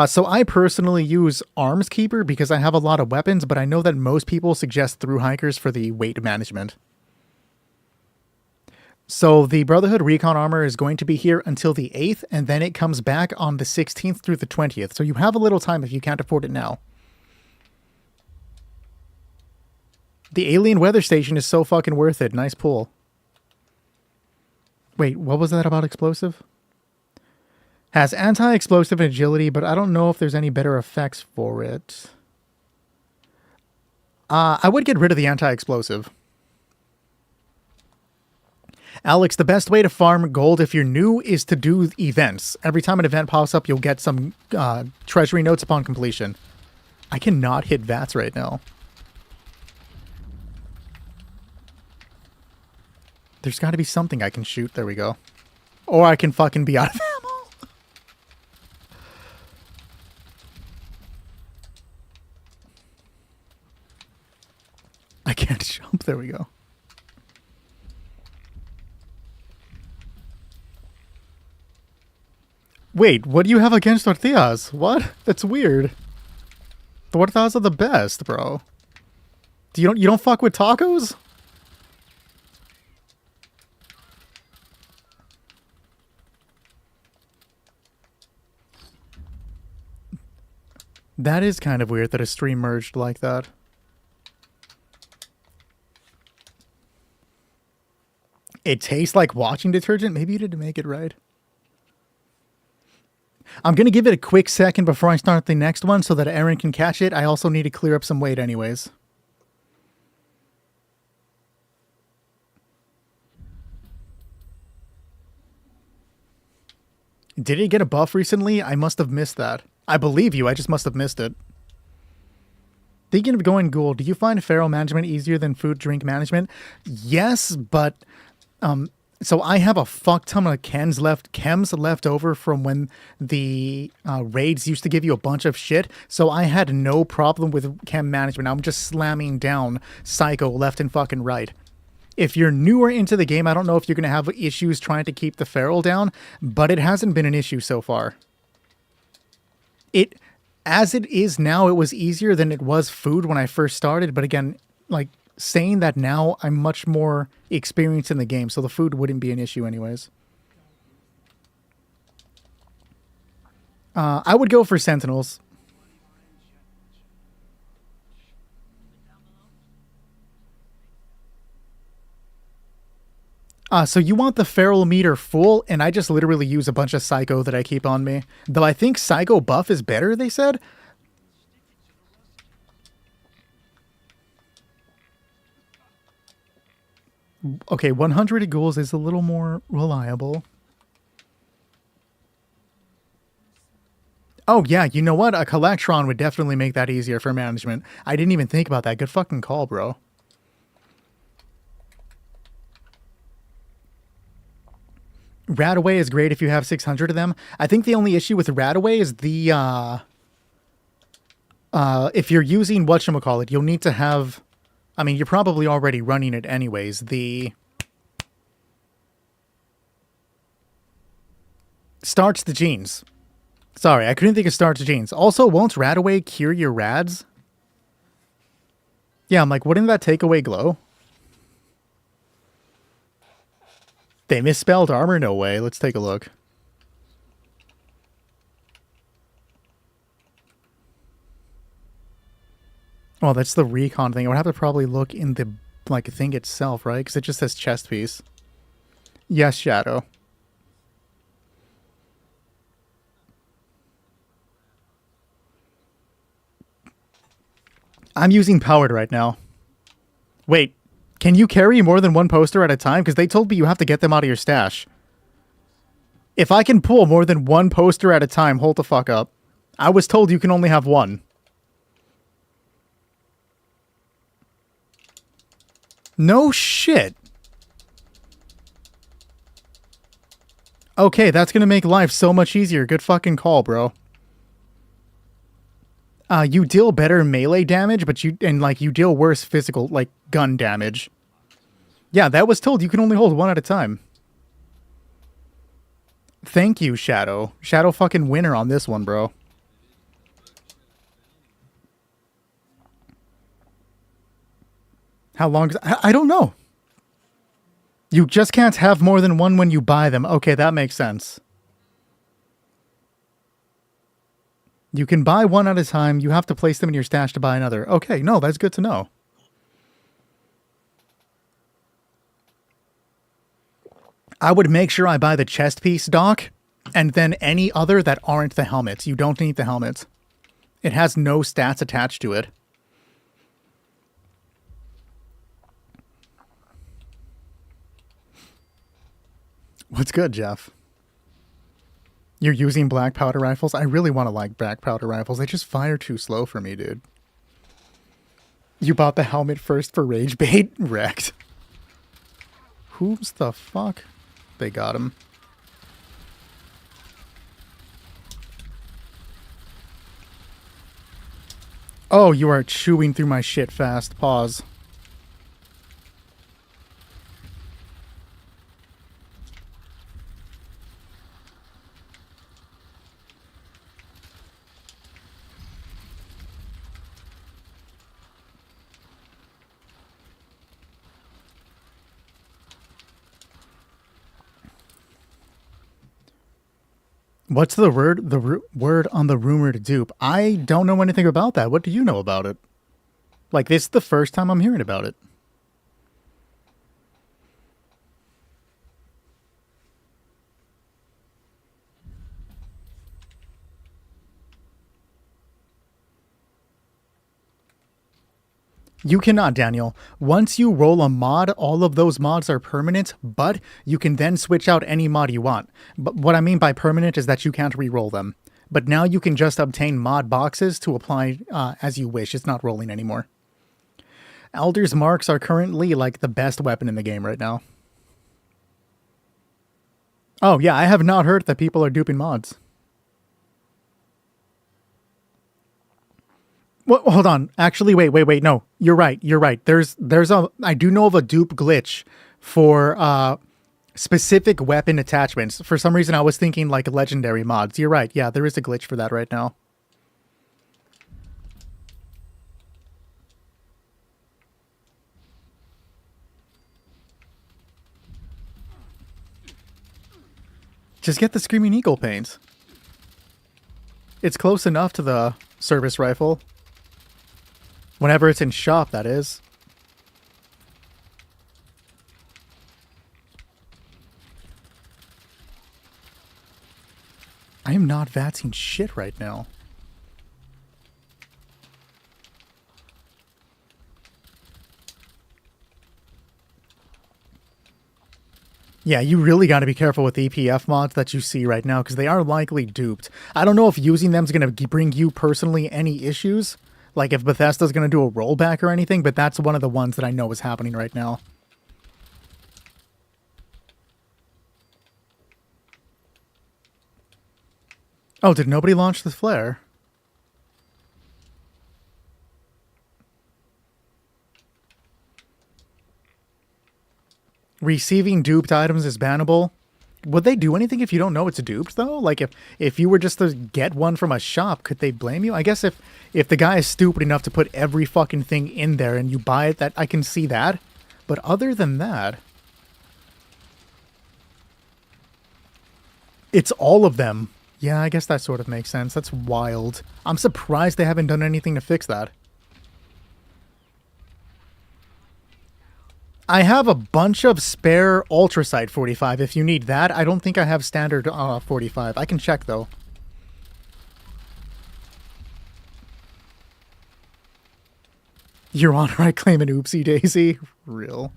So I personally use Arms Keeper because I have a lot of weapons, but I know that most people suggest Through Hikers for the weight management. So the Brotherhood Recon Armor is going to be here until the 8th, and then it comes back on the 16th through the 20th. So you have a little time if you can't afford it now. The Alien Weather Station is so fucking worth it. Nice pull. Wait, what was that about explosive? Has anti-explosive and agility, but I don't know if there's any better effects for it. I would get rid of the anti-explosive. Alex, the best way to farm gold if you're new is to do events. Every time an event pops up, you'll get some treasury notes upon completion. I cannot hit VATS right now. There's got to be something I can shoot. There we go. Or I can fucking be out of ammo. I can't jump. There we go. Wait, what do you have against tortillas? What? That's weird. Tortillas are the best, bro. You don't fuck with tacos? That is kind of weird that a stream merged like that. It tastes like washing detergent? Maybe you didn't make it right. I'm going to give it a quick second before I start the next one so that Aaron can catch it. I also need to clear up some weight anyways. Did it get a buff recently? I must have missed that. I believe you, I just must have missed it. Thinking of going ghoul, do you find feral management easier than food drink management? Yes, but so I have a fuck ton of chems left over from when the raids used to give you a bunch of shit. So I had no problem with chem management. I'm just slamming down Psycho left and fucking right. If you're newer into the game, I don't know if you're going to have issues trying to keep the feral down, but it hasn't been an issue so far. As it is now, it was easier than it was food when I first started. But again, like saying that now, I'm much more experienced in the game, so the food wouldn't be an issue anyways. I would go for Sentinels. So you want the feral meter full, and I just literally use a bunch of Psycho that I keep on me. Though I think Psycho buff is better, they said. Okay, 100 ghouls is a little more reliable. Oh yeah, you know what? A Collectron would definitely make that easier for management. I didn't even think about that. Good fucking call, bro. Radaway is great if you have 600 of them. I think the only issue with Radaway is the if you're using whatchamacallit, you'll need to have, I mean, you're probably already running it anyways. The starts the genes. Sorry, I couldn't think of starts the genes. Also, won't Radaway cure your rads? Yeah, I'm like, wouldn't that take away glow? They misspelled armor? No way. Let's take a look. Well, that's the recon thing. I would have to probably look in the like thing itself, right? Because it just says chest piece. Yes, Shadow. I'm using powered right now. Wait, can you carry more than one poster at a time? Because they told me you have to get them out of your stash. If I can pull more than one poster at a time, hold the fuck up. I was told you can only have one. No shit. Okay, that's gonna make life so much easier. Good fucking call, bro. You deal better melee damage, but you deal worse physical, like, gun damage. Yeah, that was told you can only hold one at a time. Thank you, Shadow. Shadow fucking winner on this one, bro. How long? I don't know. You just can't have more than one when you buy them. Okay, that makes sense. You can buy one at a time. You have to place them in your stash to buy another. Okay, no, that's good to know. I would make sure I buy the chest piece, Doc, and then any other that aren't the helmets. You don't need the helmets. It has no stats attached to it. What's good, Jeff? You're using black powder rifles? I really want to like black powder rifles. They just fire too slow for me, dude. You bought the helmet first for rage bait? Wrecked. Who's the fuck? They got him. Oh, you are chewing through my shit fast. Pause. What's the word? The word on the rumored dupe? I don't know anything about that. What do you know about it? Like, this is the first time I'm hearing about it. You cannot, Daniel. Once you roll a mod, all of those mods are permanent, but you can then switch out any mod you want. But what I mean by permanent is that you can't re-roll them. But now you can just obtain mod boxes to apply as you wish. It's not rolling anymore. Elder's Marks are currently like the best weapon in the game right now. Oh yeah, I have not heard that people are duping mods. Well, hold on. Actually, wait. No, you're right. I do know of a dupe glitch for specific weapon attachments. For some reason, I was thinking like legendary mods. You're right. Yeah, there is a glitch for that right now. Just get the Screaming Eagle paint. It's close enough to the service rifle. Whenever it's in shop, that is. I am not vatsing shit right now. Yeah, you really got to be careful with EPF mods that you see right now, because they are likely duped. I don't know if using them is going to bring you personally any issues, like if Bethesda's going to do a rollback or anything, but that's one of the ones that I know is happening right now. Oh, did nobody launch the flare? Receiving duped items is bannable. Would they do anything if you don't know it's duped, though? Like, if you were just to get one from a shop, could they blame you? I guess if the guy is stupid enough to put every fucking thing in there and you buy it, that I can see that. But other than that... It's all of them. Yeah, I guess that sort of makes sense. That's wild. I'm surprised they haven't done anything to fix that. I have a bunch of spare Ultrasight 45 if you need that. I don't think I have standard 45. I can check, though. Your Honor, I claim an oopsie daisy. Real.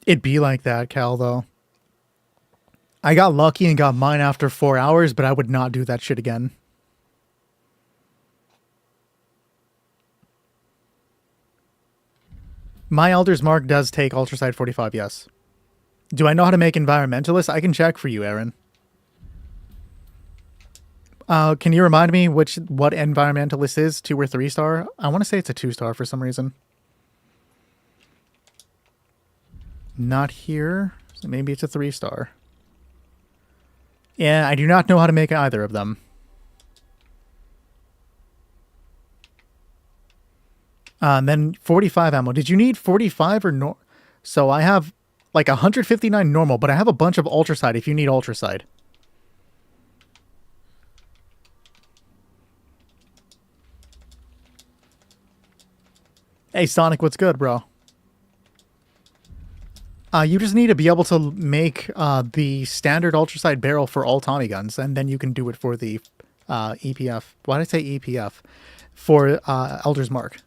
It'd be like that, Cal, though. I got lucky and got mine after 4 hours, but I would not do that shit again. My Elder's Mark does take Ultrasight 45, yes. Do I know how to make Environmentalist? I can check for you, Aaron. Can you remind me what Environmentalist is? 2 or 3 star? I want to say it's a 2 star for some reason. Not here. So maybe it's a 3 star. Yeah, I do not know how to make either of them. And then 45 ammo. Did you need 45 or no? So I have like 159 normal, but I have a bunch of Ultrasight if you need Ultrasight. Hey, Sonic, what's good, bro? You just need to be able to make the standard Ultrasight barrel for all Tommy guns, and then you can do it for the EPF. Why did I say EPF? For Elder's Mark.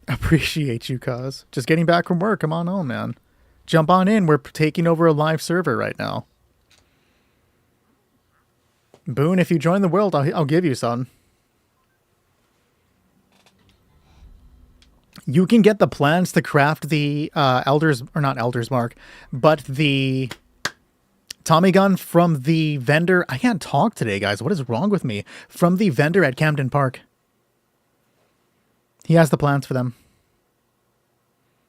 Appreciate you, cuz. Just getting back from work. Come on home, man. Jump on in. We're taking over a live server right now. Boone, if you join the world, I'll give you some. You can get the plans to craft the not Elder's Mark, but the Tommy gun from the vendor. I can't talk today, guys. What is wrong with me? From the vendor at Camden Park. He has the plans for them.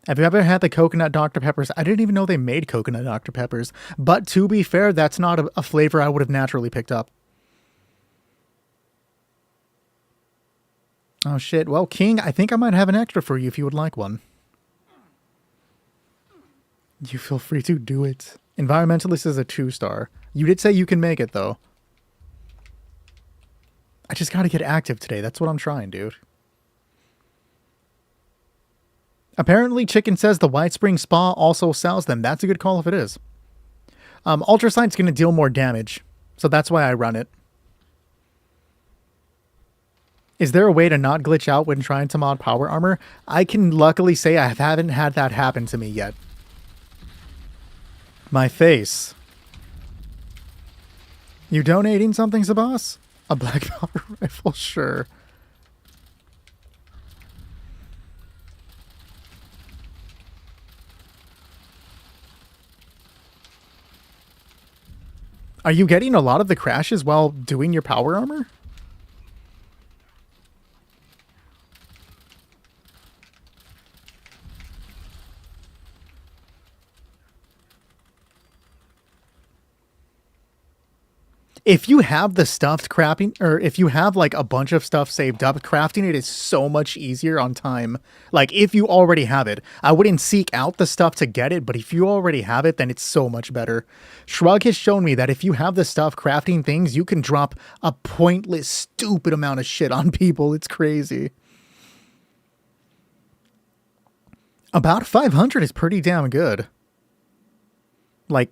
Have you ever had the coconut Dr. Peppers? I didn't even know they made coconut Dr. Peppers. But to be fair, that's not a flavor I would have naturally picked up. Oh, shit. Well, King, I think I might have an extra for you if you would like one. You feel free to do it. Environmentalist is a 2 star. You did say you can make it, though. I just gotta get active today. That's what I'm trying, dude. Apparently, Chicken says the White Spring Spa also sells them. That's a good call if it is. Ultrasight's going to deal more damage, so that's why I run it. Is there a way to not glitch out when trying to mod power armor? I can luckily say I haven't had that happen to me yet. My face. You donating something, Sabas? A black power rifle? Sure. Are you getting a lot of the crashes while doing your power armor? If you have the stuff crafting, or if you have like a bunch of stuff saved up, crafting it is so much easier on time. Like if you already have it, I wouldn't seek out the stuff to get it, but if you already have it, then it's so much better. Shrug has shown me that if you have the stuff crafting things, you can drop a pointless, stupid amount of shit on people. It's crazy. About 500 is pretty damn good. Like,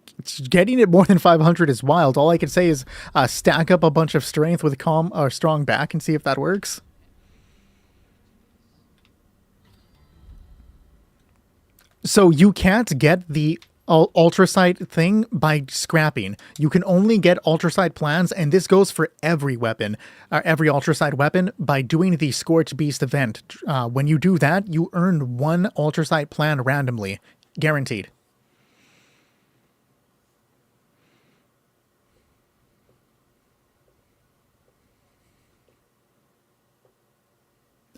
getting it more than 500 is wild. All I can say is stack up a bunch of strength with calm or strong back and see if that works. So you can't get the Ultrasight thing by scrapping. You can only get Ultrasight plans, and this goes for every weapon, every Ultrasight weapon, by doing the Scorch Beast event. When you do that, you earn 1 Ultrasight plan randomly. Guaranteed.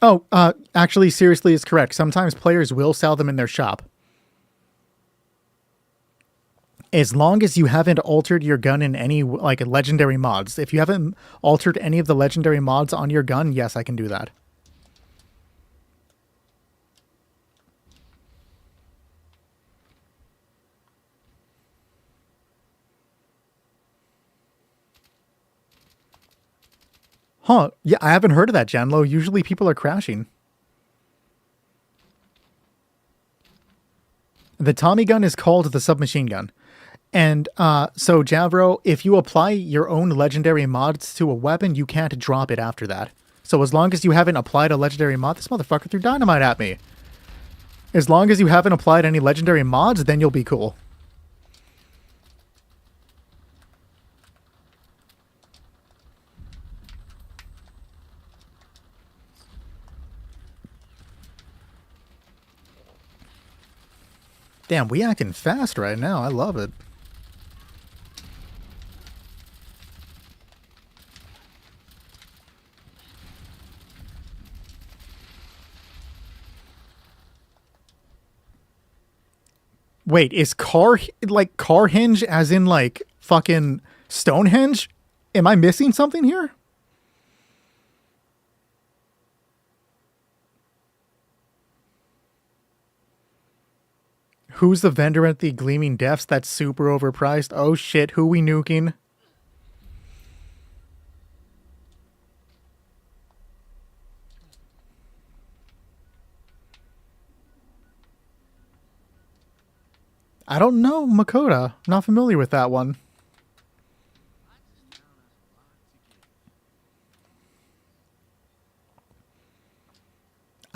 Oh, actually, seriously, is correct. Sometimes players will sell them in their shop. As long as you haven't altered your gun in any, like, legendary mods. If you haven't altered any of the legendary mods on your gun, yes, I can do that. Huh. Yeah, I haven't heard of that, Janlo. Usually people are crashing. The Tommy gun is called the submachine gun. And so, Javro, if you apply your own legendary mods to a weapon, you can't drop it after that. So as long as you haven't applied a legendary mod, this motherfucker threw dynamite at me. As long as you haven't applied any legendary mods, then you'll be cool. Damn, we acting fast right now. I love it. Wait, is car hinge as in like fucking Stonehenge? Am I missing something here? Who's the vendor at the Gleaming Depths that's super overpriced? Oh shit, who we nuking? I don't know, Makoto. Not familiar with that one.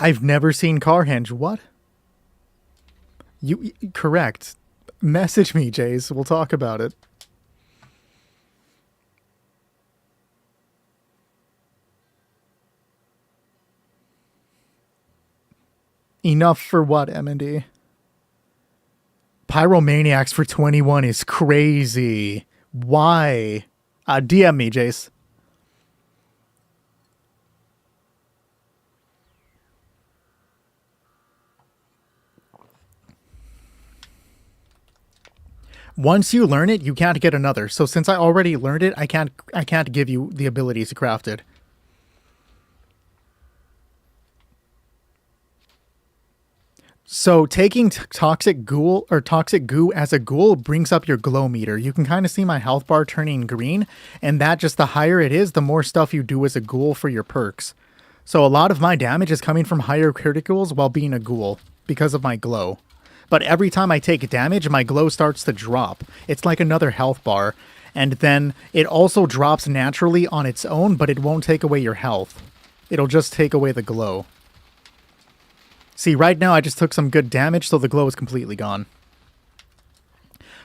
I've never seen Carhenge. What? You correct. Message me, Jace. We'll talk about it. Enough for what, MND? Pyromaniacs for 21 is crazy. Why? DM me, Jace. Once you learn it, you can't get another. So since I already learned it, I can't give you the ability to craft it. So taking toxic goo as a ghoul brings up your glow meter. You can kind of see my health bar turning green, and that just the higher it is, the more stuff you do as a ghoul for your perks. So a lot of my damage is coming from higher criticals while being a ghoul because of my glow. But every time I take damage, my glow starts to drop. It's like another health bar. And then it also drops naturally on its own, but it won't take away your health. It'll just take away the glow. See, right now I just took some good damage, so the glow is completely gone.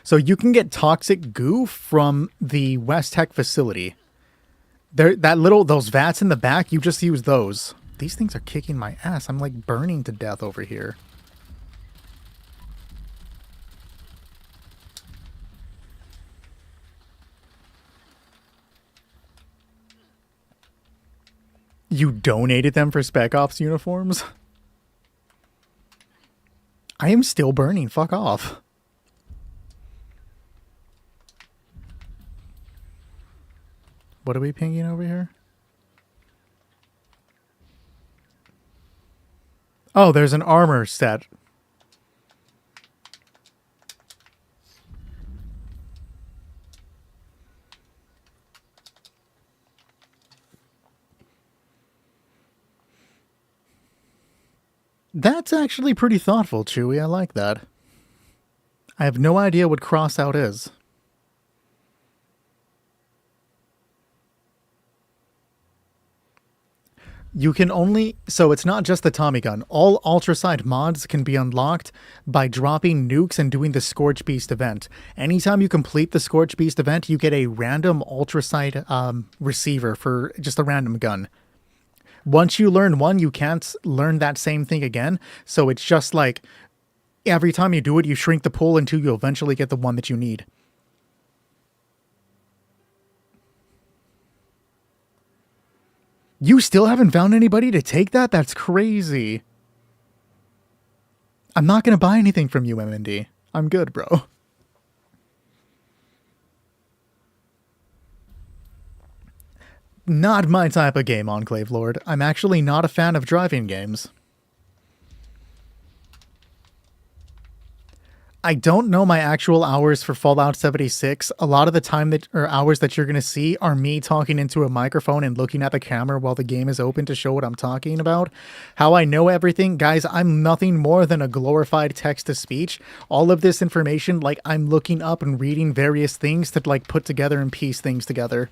So you can get toxic goo from the West Tech facility. Those vats in the back, you just use those. These things are kicking my ass. I'm like burning to death over here. You donated them for Spec Ops uniforms? I am still burning. Fuck off. What are we pinging over here? Oh, there's an armor set. That's actually pretty thoughtful, Chewie. I like that. I have no idea what crossout is. You can only... So it's not just the Tommy gun. All Ultracide mods can be unlocked by dropping nukes and doing the Scorch Beast event. Anytime you complete the Scorch Beast event, you get a random Ultracide receiver for just a random gun. Once you learn one, you can't learn that same thing again. So it's just like every time you do it, you shrink the pool until you eventually get the one that you need. You still haven't found anybody to take that? That's crazy. I'm not going to buy anything from you, MND. I'm good, bro. Not my type of game, Enclave Lord. I'm actually not a fan of driving games. I don't know my actual hours for Fallout 76. A lot of the time that or hours that you're going to see are me talking into a microphone and looking at the camera while the game is open to show what I'm talking about. How I know everything, guys, I'm nothing more than a glorified text to speech. All of this information, like I'm looking up and reading various things to like put together and piece things together.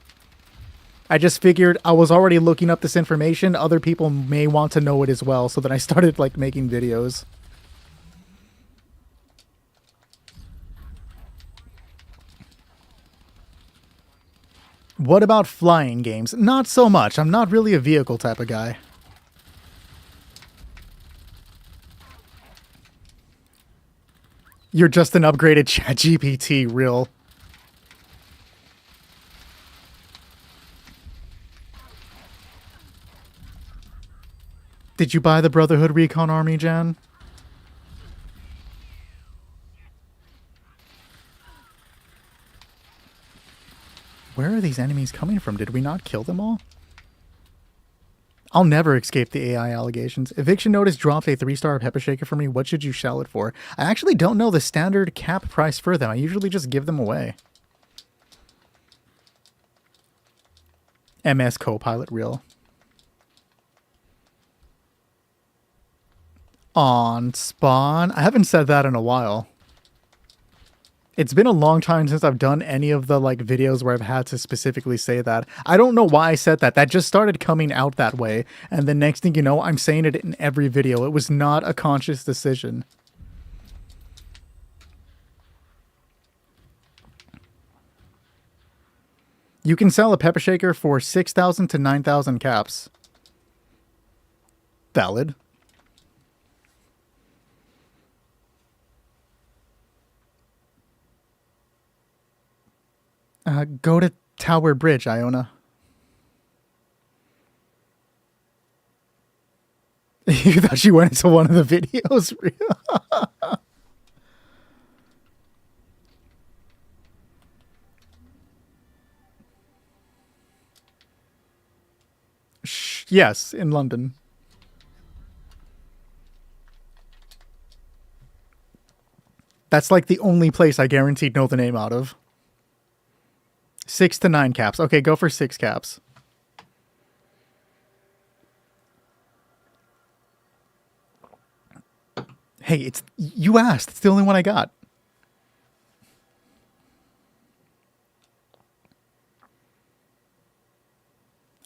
I just figured I was already looking up this information. Other people may want to know it as well. So then I started like making videos. What about flying games? Not so much. I'm not really a vehicle type of guy. You're just an upgraded ChatGPT, real. Did you buy the Brotherhood Recon Army, Jan? Where are these enemies coming from? Did we not kill them all? I'll never escape the AI allegations. Eviction notice dropped a 3-star pepper shaker for me. What should you sell it for? I actually don't know the standard cap price for them. I usually just give them away. MS Copilot real. On Spawn. I haven't said that in a while. It's been a long time since I've done any of the like videos where I've had to specifically say that. I don't know why I said that. That just started coming out that way. And the next thing you know, I'm saying it in every video. It was not a conscious decision. You can sell a pepper shaker for 6,000 to 9,000 caps. Valid. Go to Tower Bridge, Iona. You thought she went into one of the videos? Yes, in London. That's like the only place I guaranteed know the name out of. 6 to 9 caps. Okay, go for 6 caps. Hey, it's you asked. It's the only one I got.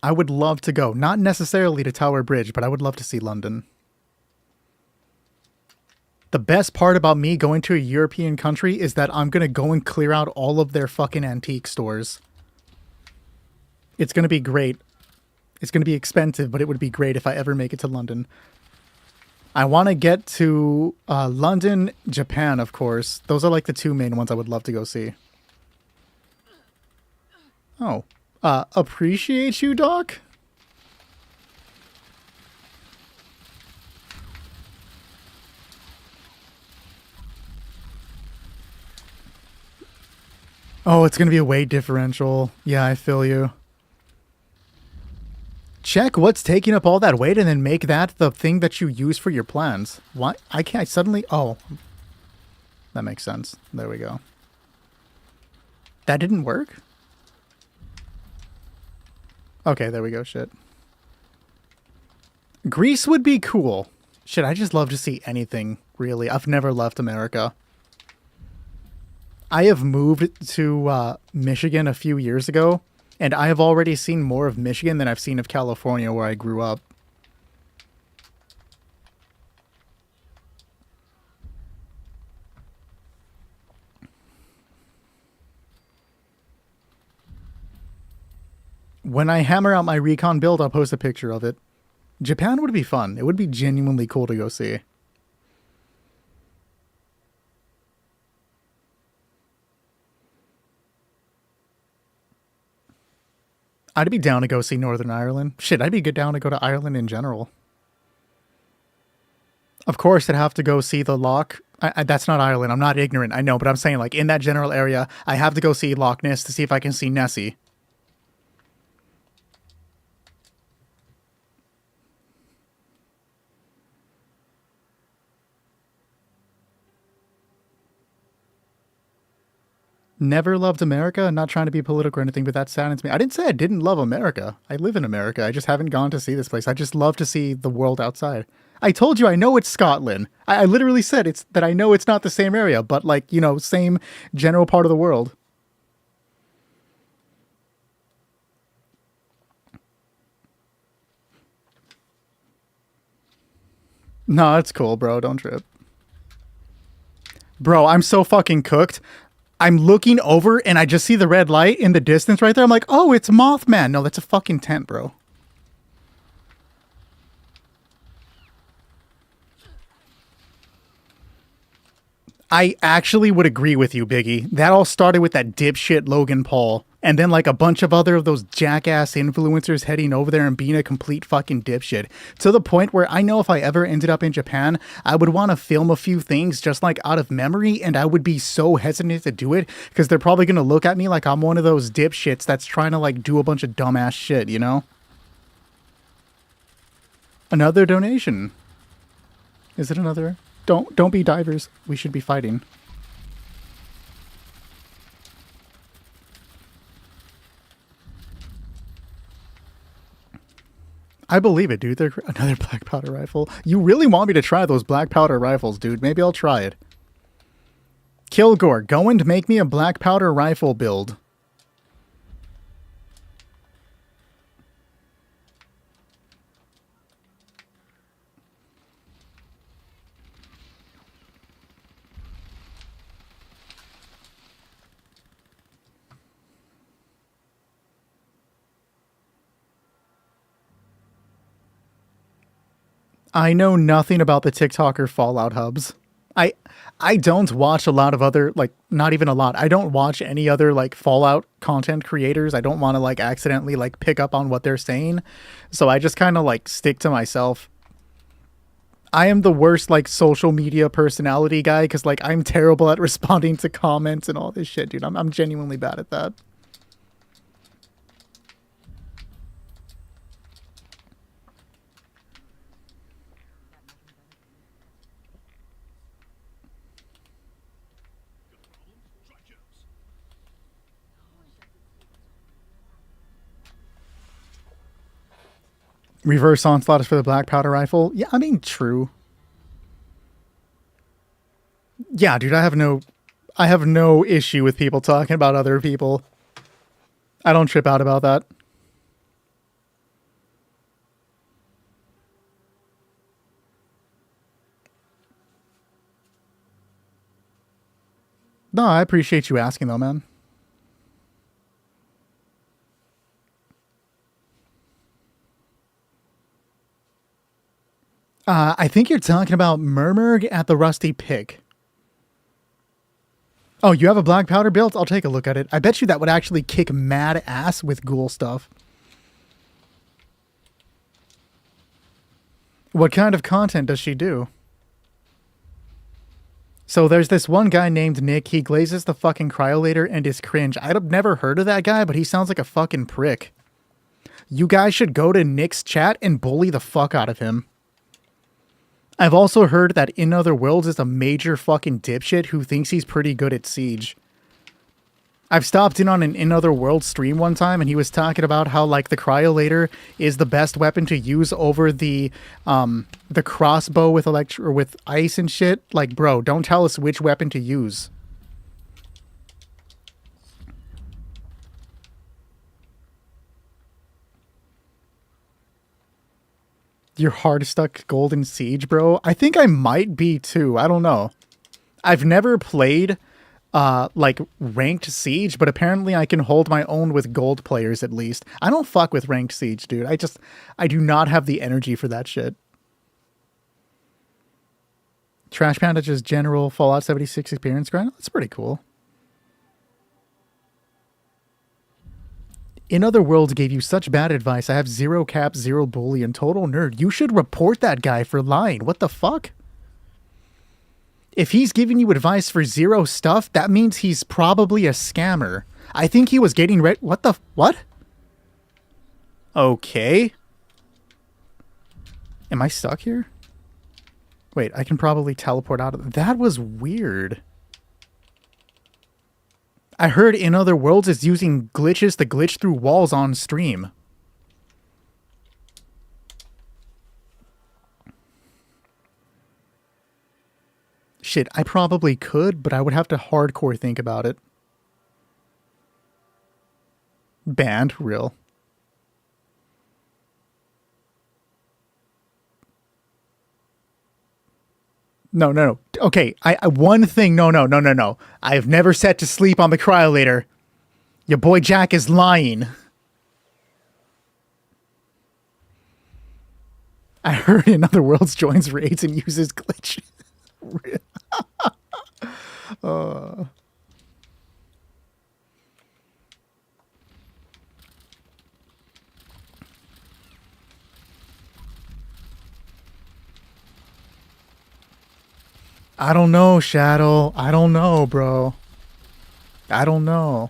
I would love to go. Not necessarily to Tower Bridge, but I would love to see London. The best part about me going to a European country is that I'm going to go and clear out all of their fucking antique stores. It's going to be great. It's going to be expensive, but it would be great if I ever make it to London. I want to get to London, Japan, of course. Those are like the 2 main ones I would love to go see. Oh. Appreciate you, Doc? Oh, it's going to be a weight differential. Yeah, I feel you. Check what's taking up all that weight and then make that the thing that you use for your plans. What? I can't suddenly... Oh. That makes sense. There we go. That didn't work? Okay, there we go. Shit. Greece would be cool. Shit, I just love to see anything, really. I've never left America. I have moved to Michigan a few years ago, and I have already seen more of Michigan than I've seen of California, where I grew up. When I hammer out my recon build, I'll post a picture of it. Japan would be fun. It would be genuinely cool to go see. I'd be down to go see Northern Ireland. Shit, I'd be good down to go to Ireland in general. Of course, I'd have to go see the Loch. That's not Ireland. I'm not ignorant. I know, but I'm saying, like, in that general area, I have to go see Loch Ness to see if I can see Nessie. Never loved America. Not trying to be political or anything, but that saddens me. I didn't say I didn't love America. I live in America. I just haven't gone to see this place. I just love to see the world outside. I told you I know it's Scotland. I literally said it's that I know it's not the same area, but like, you know, same general part of the world. No, it's cool, bro. Don't trip. Bro, I'm so fucking cooked. I'm looking over and I just see the red light in the distance right there. I'm like, oh, it's Mothman. No, that's a fucking tent, bro. I actually would agree with you, Biggie. That all started with that dipshit Logan Paul. And then like a bunch of other of those jackass influencers heading over there and being a complete fucking dipshit. To the point where I know if I ever ended up in Japan, I would want to film a few things just like out of memory. And I would be so hesitant to do it because they're probably going to look at me like I'm one of those dipshits that's trying to like do a bunch of dumbass shit, you know? Another donation. Is it another? Don't be divers. We should be fighting. I believe it, dude. They're another black powder rifle. You really want me to try those black powder rifles, dude? Maybe I'll try it. Kilgore, go and make me a black powder rifle build. I know nothing about the TikToker Fallout hubs. I I don't watch a lot of other like not even a lot. I don't watch any other like Fallout content creators. I don't want to like accidentally like pick up on what they're saying. So I just kind of like stick to myself. I am the worst like social media personality guy cuz like I'm terrible at responding to comments and all this shit, dude. I'm genuinely bad at that. Reverse onslaught is for the black powder rifle. Yeah, I mean, true. Yeah, dude, I have no issue with people talking about other people. I don't trip out about that. No, I appreciate you asking though, man. I think you're talking about Murmurg at the Rusty Pig. Oh, you have a black powder built? I'll take a look at it. I bet you that would actually kick mad ass with ghoul stuff. What kind of content does she do? So there's this one guy named Nick. He glazes the fucking cryolator and is cringe. I've never heard of that guy, but he sounds like a fucking prick. You guys should go to Nick's chat and bully the fuck out of him. I've also heard that In Other Worlds is a major fucking dipshit who thinks he's pretty good at Siege. I've stopped in on an In Other Worlds stream one time and he was talking about how like the cryolator is the best weapon to use over the crossbow with with ice and shit. Like, bro, don't tell us which weapon to use. You're hard stuck Golden Siege, bro. I think I might be too. I don't know. I've never played like ranked Siege, but apparently I can hold my own with gold players at least. I don't fuck with ranked Siege, dude. I do not have the energy for that shit. Trash Panda just general Fallout 76 experience grind. That's pretty cool. In Other Worlds gave you such bad advice. I have zero cap, zero bully, and total nerd. You should report that guy for lying. What the fuck? If he's giving you advice for zero stuff, that means he's probably a scammer. I think he was getting ready. What? Okay. Am I stuck here? Wait, I can probably teleport out of... That was weird. I heard In Other Worlds is using glitches to glitch through walls on stream. Shit, I probably could, but I would have to hardcore think about it. Banned, real. No. Okay, I one thing. No. I have never set to sleep on the cryolator. Your boy Jack is lying. I heard In Other Worlds joins raids and uses glitch. I don't know, Shadow. I don't know, bro. I don't know.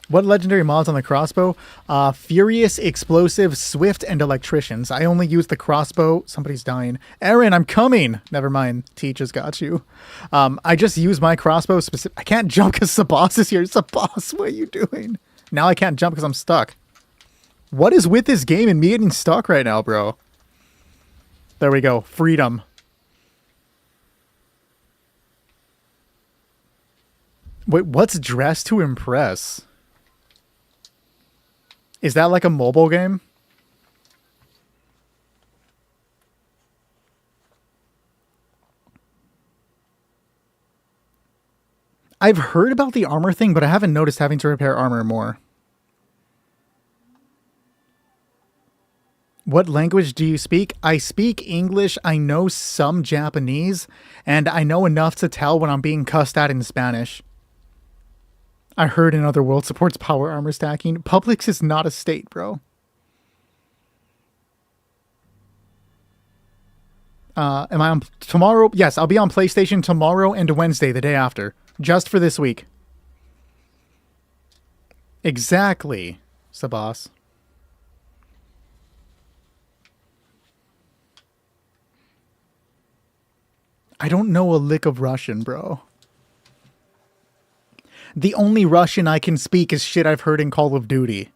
What legendary mods on the crossbow? Furious, Explosive, Swift, and Electricians. I only use the crossbow. Somebody's dying. Aaron, I'm coming. Never mind. Teach has got you. I just use my crossbow specific. I can't jump because Sabas is here. Sabas, what are you doing? Now I can't jump because I'm stuck. What is with this game and me getting stuck right now, bro? There we go. Freedom. Wait, what's Dress to Impress? Is that like a mobile game? I've heard about the armor thing, but I haven't noticed having to repair armor more. What language do you speak? I speak English, I know some Japanese, and I know enough to tell when I'm being cussed at in Spanish. I heard In Other Worlds supports power armor stacking. Publix is not a state, bro. Am I on tomorrow? Yes, I'll be on PlayStation tomorrow and Wednesday, the day after. Just for this week. Exactly, Sabas. I don't know a lick of Russian, bro. The only Russian I can speak is shit I've heard in Call of Duty.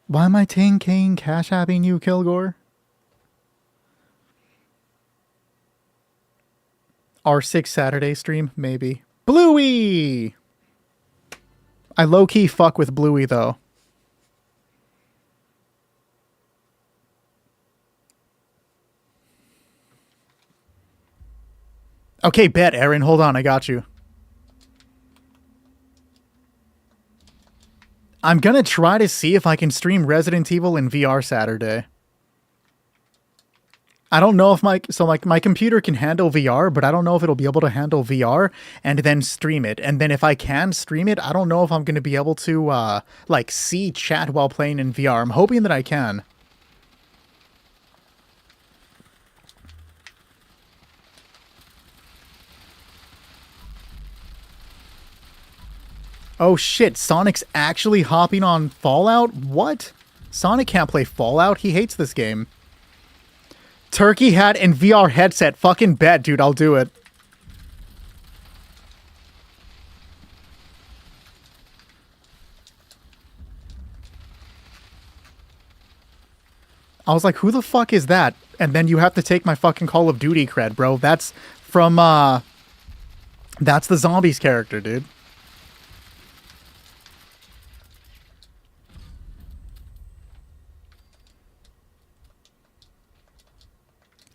Why am I 10K'ing cash apping you, Kilgore? R6 Saturday stream? Maybe. Bluey! I low-key fuck with Bluey, though. Okay, bet, Aaron. Hold on, I got you. I'm gonna try to see if I can stream Resident Evil in VR Saturday. I don't know if my computer can handle VR, but I don't know if it'll be able to handle VR and then stream it. And then if I can stream it, I don't know if I'm gonna be able to like see chat while playing in VR. I'm hoping that I can. Oh shit, Sonic's actually hopping on Fallout? What? Sonic can't play Fallout. He hates this game. Turkey hat and VR headset. Fucking bet, dude. I'll do it. I was like, who the fuck is that? And then you have to take my fucking Call of Duty cred, bro. That's from, that's the Zombies character, dude.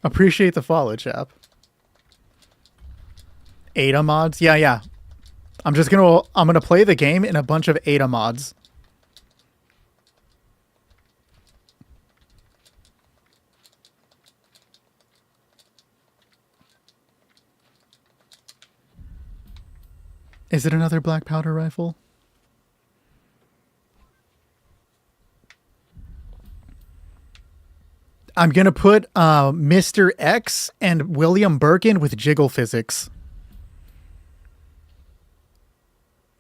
Appreciate the follow, chap. Ada mods? Yeah. I'm gonna play the game in a bunch of Ada mods. Is it another black powder rifle? I'm gonna put Mr. X and William Birkin with jiggle physics.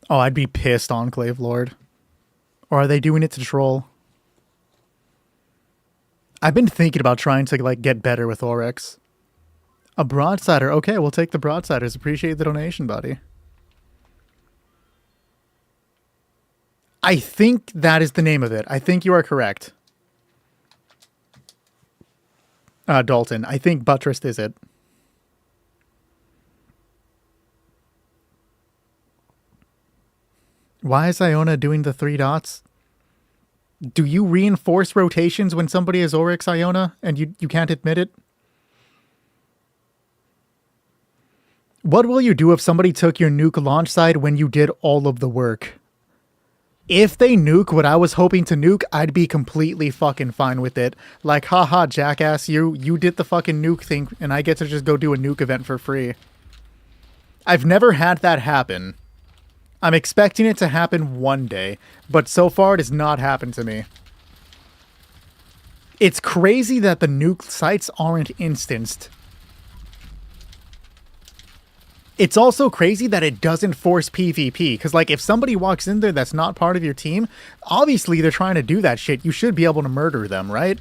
Oh, I'd be pissed, Enclave Lord. Or are they doing it to troll? I've been thinking about trying to like get better with Oryx. A broadsider. Okay, we'll take the broadsiders. Appreciate the donation, buddy. I think that is the name of it. I think you are correct. Dalton. I think buttressed is it. Why is Iona doing the 3 dots? Do you reinforce rotations when somebody is Oryx, Iona, and you can't admit it? What will you do if somebody took your nuke launch side when you did all of the work? If they nuke what I was hoping to nuke, I'd be completely fucking fine with it. Like, haha, jackass, you did the fucking nuke thing, and I get to just go do a nuke event for free. I've never had that happen. I'm expecting it to happen one day, but so far it has not happened to me. It's crazy that the nuke sites aren't instanced. It's also crazy that it doesn't force PvP, because, like, if somebody walks in there that's not part of your team, obviously they're trying to do that shit. You should be able to murder them, right?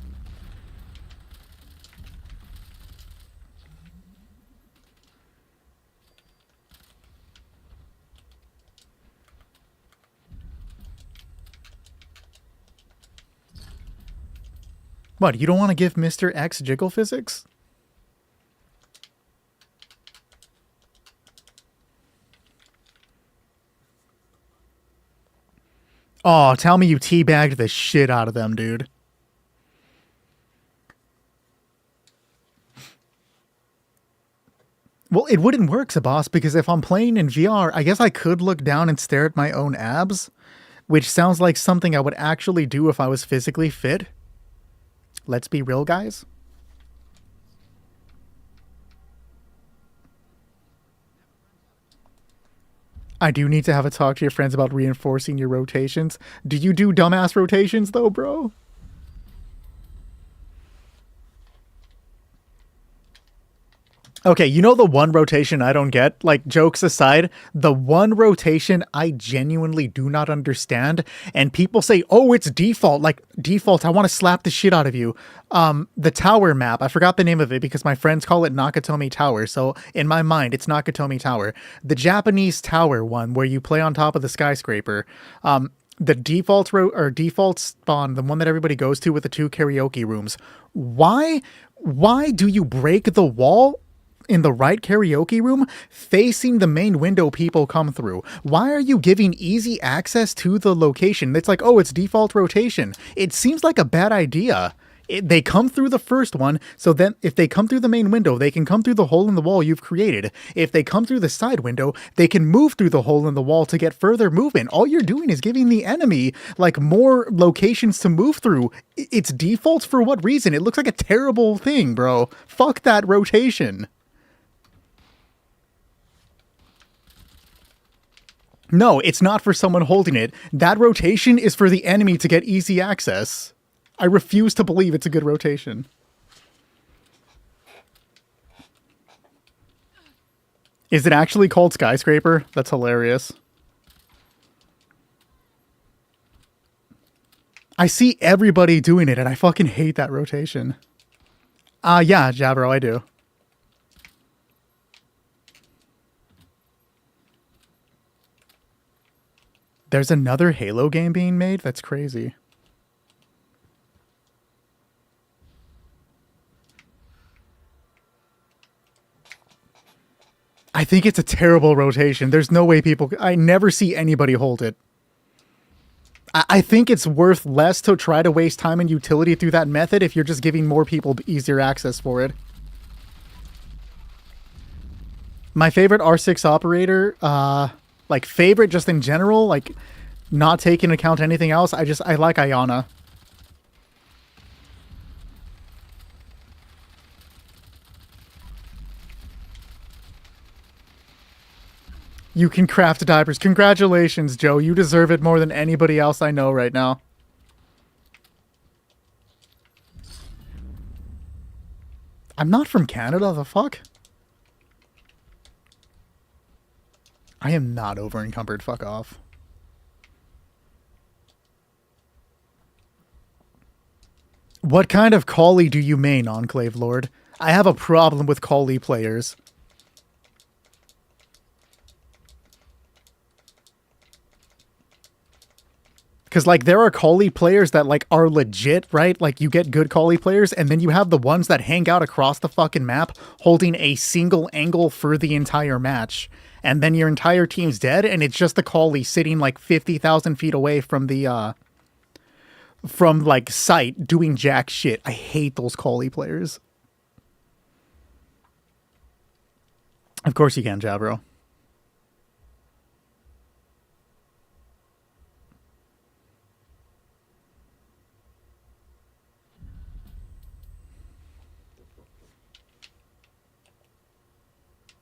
What, you don't want to give Mr. X jiggle physics? Oh, tell me you teabagged the shit out of them, dude. Well, it wouldn't work, Sabas, because if I'm playing in VR, I guess I could look down and stare at my own abs, which sounds like something I would actually do if I was physically fit. Let's be real, guys. I do need to have a talk to your friends about reinforcing your rotations. Do you do dumbass rotations, though, bro? Okay, you know the one rotation I don't get? Like, jokes aside, the one rotation I genuinely do not understand, and people say, oh, it's default. Like, default, I want to slap the shit out of you. The tower map, I forgot the name of it because my friends call it Nakatomi Tower, so in my mind, it's Nakatomi Tower. The Japanese tower one, where you play on top of the skyscraper. The default default spawn, the one that everybody goes to with the 2 karaoke rooms. Why do you break the wall in the right karaoke room facing the main window people come through? Why are you giving easy access to the location? It's like, oh, it's default rotation. It seems like a bad idea. They come through the first one, so then if they come through the main window, they can come through the hole in the wall you've created. If they come through the side window, they can move through the hole in the wall to get further movement. All you're doing is giving the enemy, like, more locations to move through. It's defaults for what reason? It looks like a terrible thing, bro. Fuck that rotation. No, it's not for someone holding it. That rotation is for the enemy to get easy access. I refuse to believe it's a good rotation. Is it actually called Skyscraper? That's hilarious. I see everybody doing it, and I fucking hate that rotation. Yeah, Jabro, I do. There's another Halo game being made? That's crazy. I think it's a terrible rotation. There's no way people... I never see anybody hold it. I think it's worth less to try to waste time and utility through that method if you're just giving more people easier access for it. My favorite R6 operator, like favorite just in general, like not taking into account anything else, I like Iona. You can craft diapers. Congratulations, Joe. You deserve it more than anybody else I know right now. I'm not from Canada, the fuck? I am not over encumbered, fuck off. What kind of collie do you main, Enclave Lord? I have a problem with Kali players. Because, like, there are Kali players that, like, are legit, right? Like, you get good Kali players, and then you have the ones that hang out across the fucking map holding a single angle for the entire match. And then your entire team's dead, and it's just the Kali sitting, like, 50,000 feet away from the, from, like, sight doing jack shit. I hate those Kali players. Of course you can, Jabro.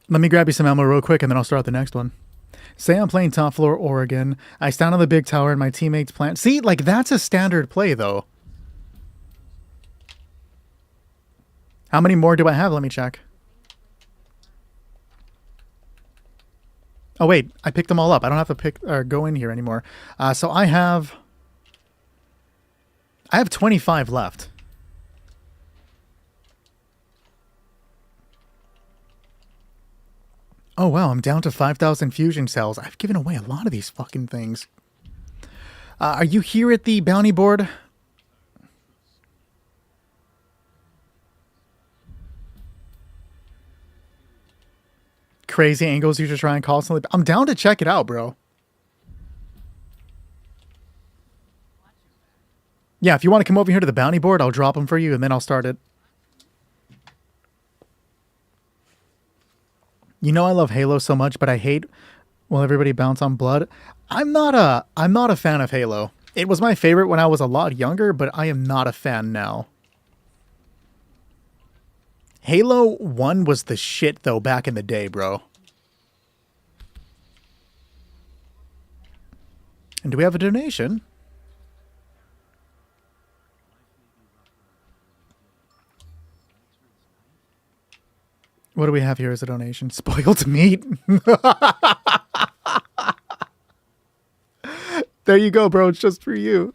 Let me grab you some ammo real quick, and then I'll start the next one. Say I'm playing top floor Oregon. I stand on the big tower, and my teammates plant. See, like, that's a standard play, though. How many more do I have? Let me check. Oh, wait. I picked them all up. I don't have to pick or go in here anymore. So I have 25 left. Oh, wow, I'm down to 5,000 fusion cells. I've given away a lot of these fucking things. Are you here at the bounty board? Crazy angles you just try and constantly... I'm down to check it out, bro. Yeah, if you want to come over here to the bounty board, I'll drop them for you, and then I'll start it. You know I love Halo so much, but I hate will everybody bounce on blood. I'm not a fan of Halo. It was my favorite when I was a lot younger, but I am not a fan now. Halo 1 was the shit though back in the day, bro. And do we have a donation? What do we have here as a donation? Spoiled meat. There you go, bro. It's just for you.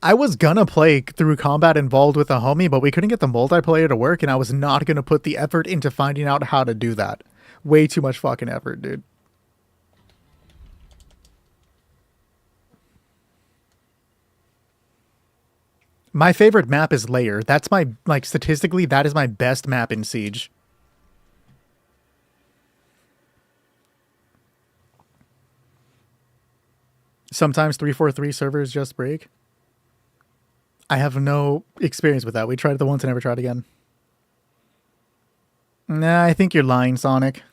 I was gonna play through combat involved with a homie, but we couldn't get the multiplayer to work, and I was not gonna put the effort into finding out how to do that. Way too much fucking effort, dude. My favorite map is Lair. That's my, like, statistically, that is my best map in Siege. Sometimes 343 servers just break. I have no experience with that. We tried it the once and never tried again. Nah, I think you're lying, Sonic.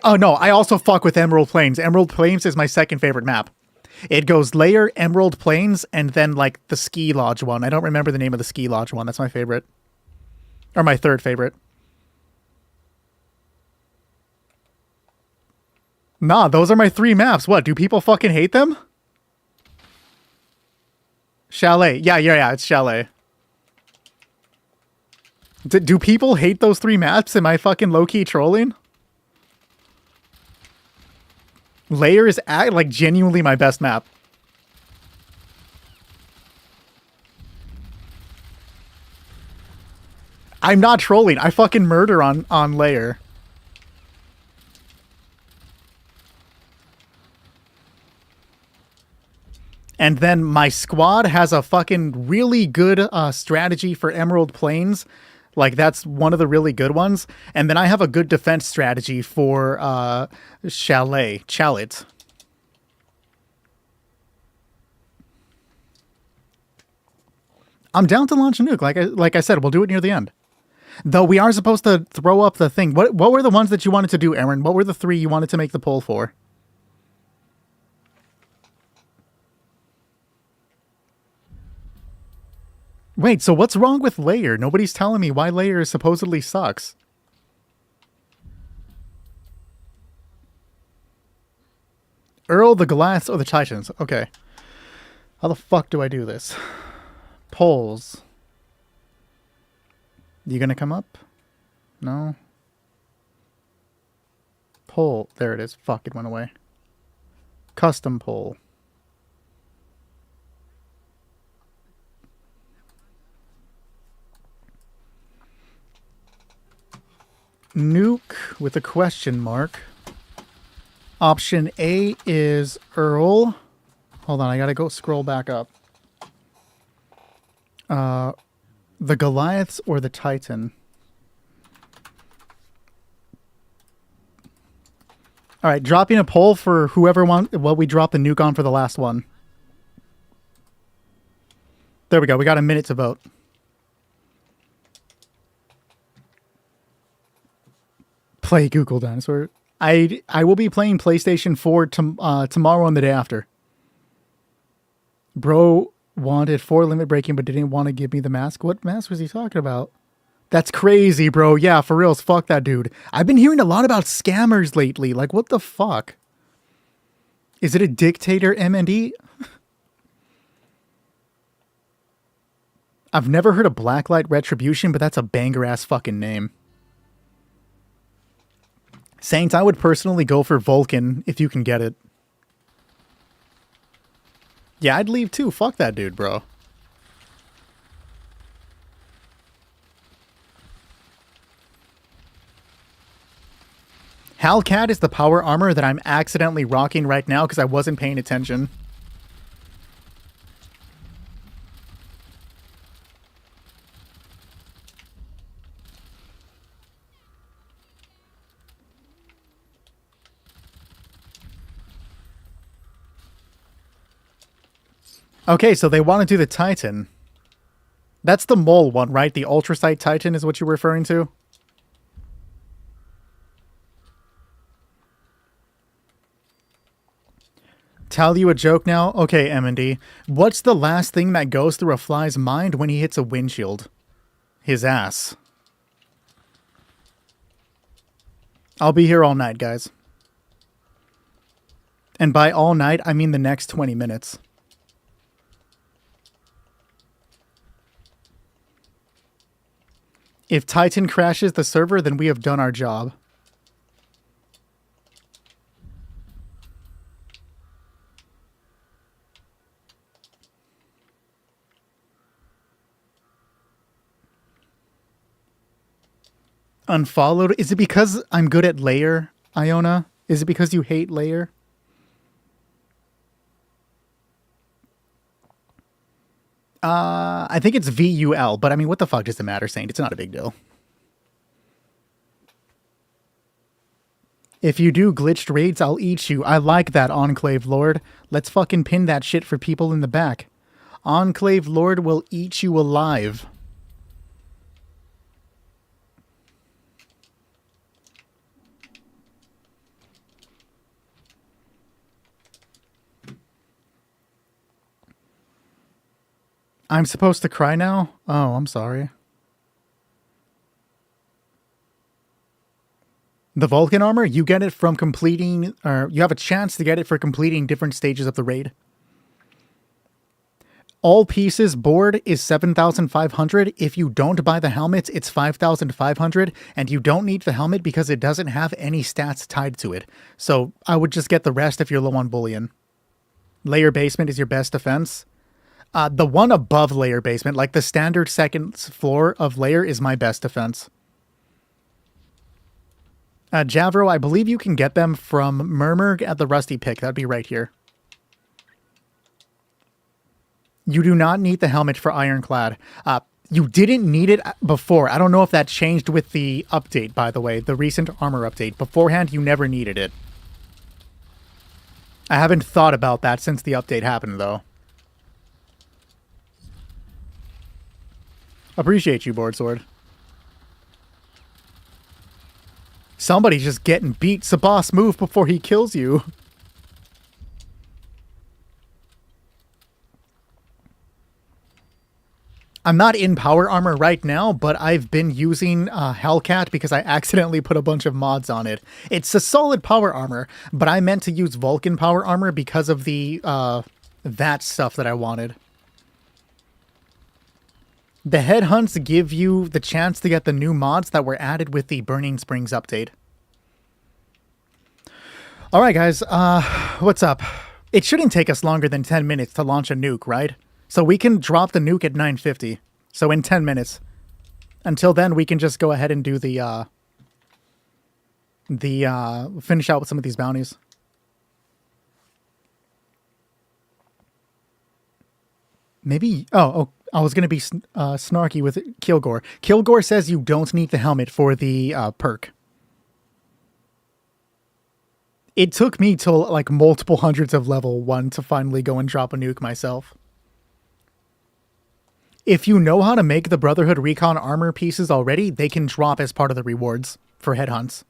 Oh no, I also fuck with Emerald Plains. Emerald Plains is my second favorite map. It goes Lair, Emerald Plains, and then like the Ski Lodge one. I don't remember the name of the Ski Lodge one. That's my favorite. Or my third favorite. Nah, those are my three maps. What, do people fucking hate them? Chalet. Yeah, it's Chalet. Do people hate those three maps? Am I fucking low-key trolling? Lair is like genuinely my best map. I'm not trolling. I fucking murder on Lair. And then my squad has a fucking really good strategy for Emerald Plains. Like, that's one of the really good ones. And then I have a good defense strategy for Chalet. I'm down to launch a nuke. Like I said, we'll do it near the end. Though we are supposed to throw up the thing. What were the ones that you wanted to do, Aaron? What were the three you wanted to make the poll for? Wait, so what's wrong with Lair? Nobody's telling me why Lair supposedly sucks. Earl, the Glass, or the Titans? Okay. How the fuck do I do this? Polls. You gonna come up? No? Poll. There it is. Fuck, it went away. Custom poll. Nuke with a question mark. Option A is Earl. Hold on, I gotta go scroll back up. The Goliaths or the Titan? All right, dropping a poll for whoever wants what we dropped the nuke on for the last one. There we go. We got a minute to vote. Play Google Dinosaur. I will be playing PlayStation 4 tomorrow and the day after. Bro wanted 4 limit breaking but didn't want to give me the mask. What mask was he talking about? That's crazy, bro. Yeah, for reals. Fuck that dude. I've been hearing a lot about scammers lately. Like, what the fuck? Is it a dictator MND? I've never heard of Blacklight Retribution, but that's a banger-ass fucking name. Saints, I would personally go for Vulcan if you can get it. Yeah, I'd leave too. Fuck that dude, bro. Hellcat is the power armor that I'm accidentally rocking right now because I wasn't paying attention. Okay, so they want to do the Titan. That's the mole one, right? The Ultrasight Titan is what you're referring to? Tell you a joke now? Okay, M&D. What's the last thing that goes through a fly's mind when he hits a windshield? His ass. I'll be here all night, guys. And by all night, I mean the next 20 minutes. If Titan crashes the server, then we have done our job. Unfollowed? Is it because I'm good at layer, Iona? Is it because you hate layer? I think it's VUL, but I mean, what the fuck does it matter, Saint? It's not a big deal. If you do glitched raids, I'll eat you. I like that, Enclave Lord. Let's fucking pin that shit for people in the back. Enclave Lord will eat you alive. I'm supposed to cry now? Oh, I'm sorry. The Vulcan armor, you get it from completing, or you have a chance to get it for completing different stages of the raid. All pieces board is 7,500. If you don't buy the helmets, it's 5,500, and you don't need the helmet because it doesn't have any stats tied to it. So I would just get the rest if you're low on bullion. Layer basement is your best defense. The one above layer basement, like the standard second floor of layer, is my best defense. Javro, I believe you can get them from Murmur at the Rusty Pick. That'd be right here. You do not need the helmet for Ironclad. You didn't need it before. I don't know if that changed with the update, by the way, the recent armor update. Beforehand, you never needed it. I haven't thought about that since the update happened, though. Appreciate you, Board Sword. Somebody's just getting beat. Sabas, move before he kills you. I'm not in power armor right now, but I've been using Hellcat because I accidentally put a bunch of mods on it. It's a solid power armor, but I meant to use Vulcan power armor because of the that stuff that I wanted. The headhunts give you the chance to get the new mods that were added with the Burning Springs update. Alright guys, what's up? It shouldn't take us longer than 10 minutes to launch a nuke, right? So we can drop the nuke at 9:50. So in 10 minutes. Until then, we can just go ahead and do the finish out with some of these bounties. Maybe, I was going to be snarky with Kilgore. Kilgore says you don't need the helmet for the perk. It took me till like multiple hundreds of level 1 to finally go and drop a nuke myself. If you know how to make the Brotherhood Recon armor pieces already, they can drop as part of the rewards for headhunts.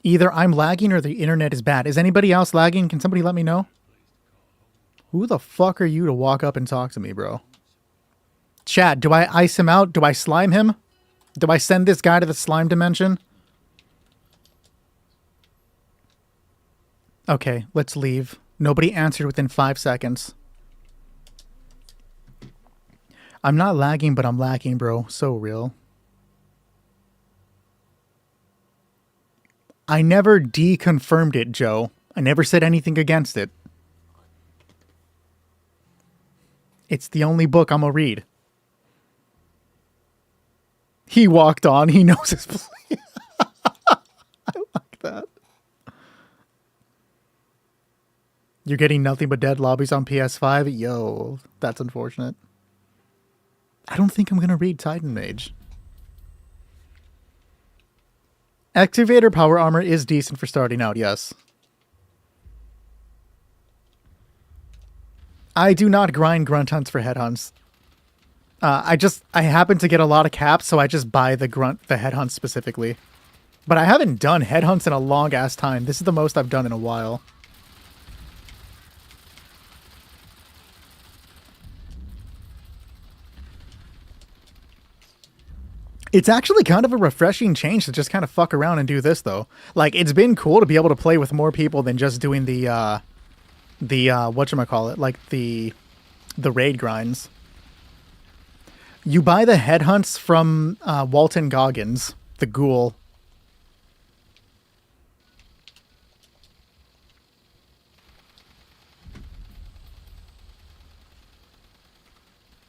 Either I'm lagging or the internet is bad. Is anybody else lagging? Can somebody let me know? Who the fuck are you to walk up and talk to me, bro? Chat, do I ice him out? Do I slime him? Do I send this guy to the slime dimension? Okay, let's leave. Nobody answered within 5 seconds. I'm not lagging, but I'm lagging, bro. So real. I never deconfirmed it, Joe. I never said anything against it. It's the only book I'm gonna read. He walked on. He knows his place. I like that. You're getting nothing but dead lobbies on PS5? Yo, that's unfortunate. I don't think I'm going to read Titan Mage. Excavator power armor is decent for starting out, yes. I do not grind grunt hunts for head hunts. I happen to get a lot of caps, so I just buy the head hunts specifically. But I haven't done head hunts in a long ass time. This is the most I've done in a while. It's actually kind of a refreshing change to just kind of fuck around and do this, though. Like, it's been cool to be able to play with more people than just doing the whatchamacallit, like the raid grinds. You buy the headhunts from Walton Goggins, the ghoul.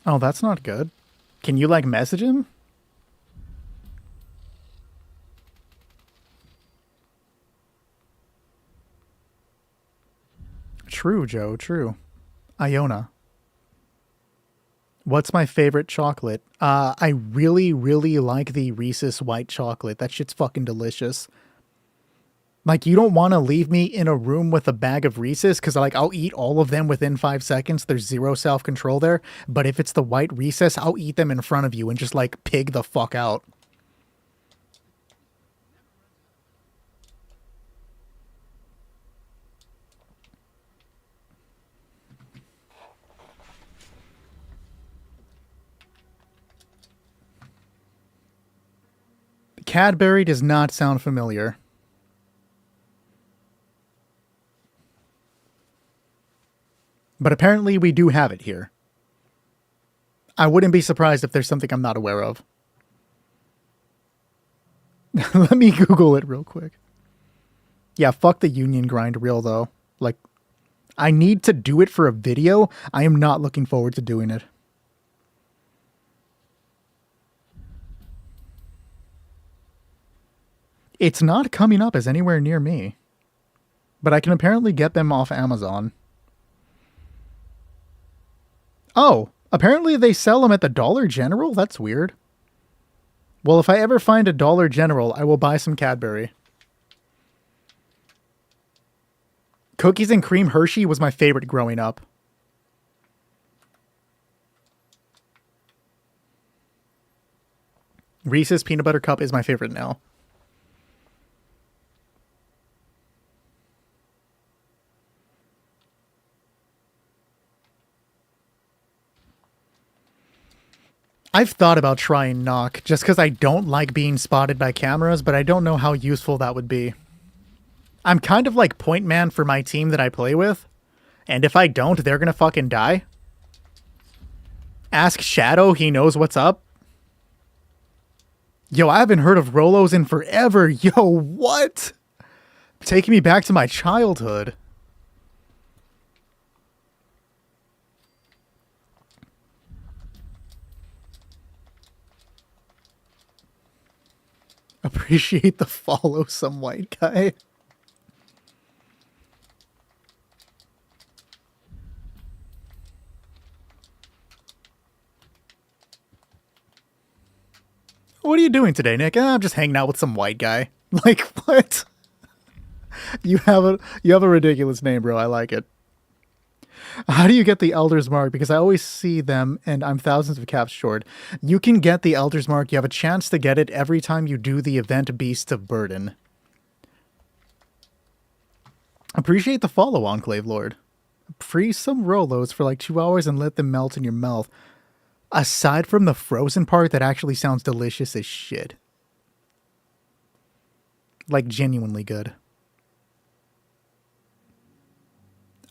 Oh, that's not good. Can you, like, message him? True, Joe, true. Iona. What's my favorite chocolate? I really, really like the Reese's white chocolate. That shit's fucking delicious. Like, you don't want to leave me in a room with a bag of Reese's, because, like, I'll eat all of them within 5 seconds. There's zero self-control there. But if it's the white Reese's, I'll eat them in front of you and just, like, pig the fuck out. Cadbury does not sound familiar. But apparently we do have it here. I wouldn't be surprised if there's something I'm not aware of. Let me Google it real quick. Yeah, fuck the union grind reel, though. Like, I need to do it for a video. I am not looking forward to doing it. It's not coming up as anywhere near me. But I can apparently get them off Amazon. Oh, apparently they sell them at the Dollar General? That's weird. Well, if I ever find a Dollar General, I will buy some Cadbury. Cookies and Cream Hershey was my favorite growing up. Reese's Peanut Butter Cup is my favorite now. I've thought about trying Knock, just because I don't like being spotted by cameras, but I don't know how useful that would be. I'm kind of like point man for my team that I play with, and if I don't, they're gonna fucking die. Ask Shadow, he knows what's up. Yo, I haven't heard of Rolos in forever. Yo, what? Taking me back to my childhood. Appreciate the follow, some white guy. What are you doing today, Nick? I'm just hanging out with some white guy. Like, what? You have a ridiculous name, bro. I like it. How do you get the Elder's Mark? Because I always see them and I'm thousands of caps short. You can get the Elder's Mark. You have a chance to get it every time you do the event Beast of Burden. Appreciate the follow, Enclave Lord. Freeze some Rolos for like 2 hours and let them melt in your mouth. Aside from the frozen part, that actually sounds delicious as shit. Like, genuinely good.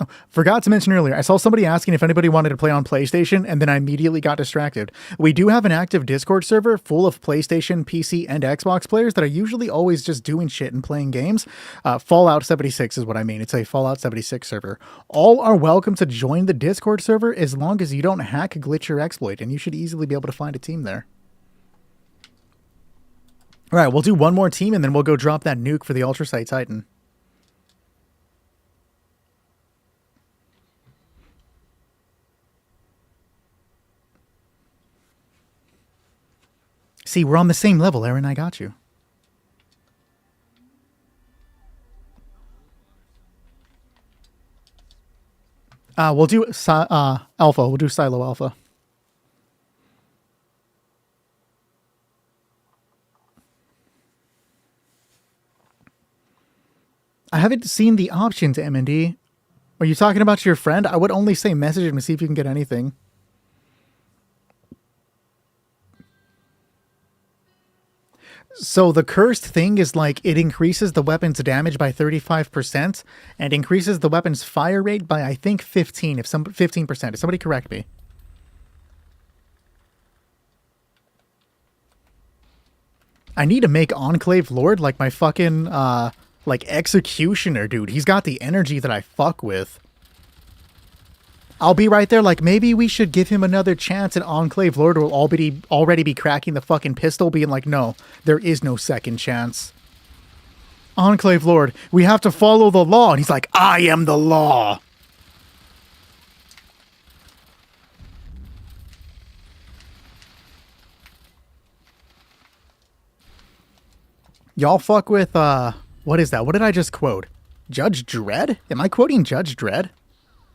Oh, forgot to mention earlier, I saw somebody asking if anybody wanted to play on PlayStation, and then I immediately got distracted. We do have an active Discord server full of PlayStation, PC, and Xbox players that are usually always just doing shit and playing games. Fallout 76 is what I mean. It's a Fallout 76 server. All are welcome to join the Discord server as long as you don't hack, glitch, or exploit, and you should easily be able to find a team there. All right, we'll do one more team, and then we'll go drop that nuke for the Ultrasight Titan. See, we're on the same level, Aaron. I got you. We'll do Alpha. We'll do Silo Alpha. I haven't seen the options, MND. Are you talking about your friend? I would only say message him to see if you can get anything. So the cursed thing is like it increases the weapon's damage by 35% and increases the weapon's fire rate by I think 15%. If somebody correct me. I need to make Enclave Lord like my fucking like executioner, dude. He's got the energy that I fuck with. I'll be right there like, maybe we should give him another chance, and Enclave Lord will already be cracking the fucking pistol, being like, no, there is no second chance. Enclave Lord, we have to follow the law. And he's like, I am the law. Y'all fuck with, what is that? What did I just quote? Judge Dredd? Am I quoting Judge Dredd?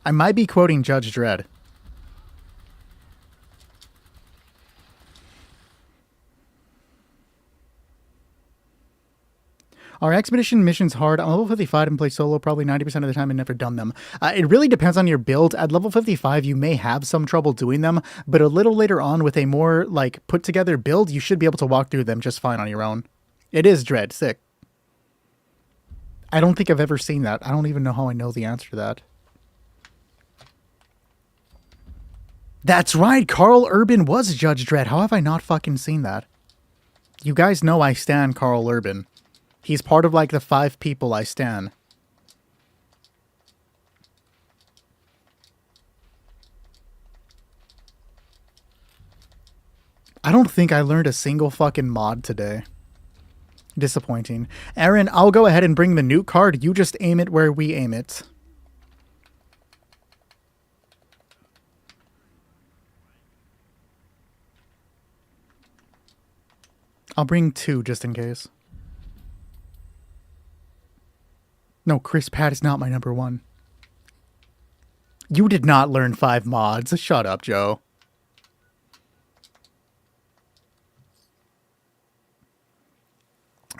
I might be quoting Judge Dredd. Our expedition mission's hard. I'm level 55 and play solo probably 90% of the time and never done them. It really depends on your build. At level 55, you may have some trouble doing them, but a little later on with a more like put together build, you should be able to walk through them just fine on your own. It is Dredd. Sick. I don't think I've ever seen that. I don't even know how I know the answer to that. That's right, Carl Urban was Judge Dredd. How have I not fucking seen that? You guys know I stan Carl Urban. He's part of like the 5 people I stan. I don't think I learned a single fucking mod today. Disappointing. Aaron, I'll go ahead and bring the nuke card. You just aim it where we aim it. I'll bring 2 just in case. No, Chris Pat is not my number 1. You did not learn 5 mods. Shut up, Joe.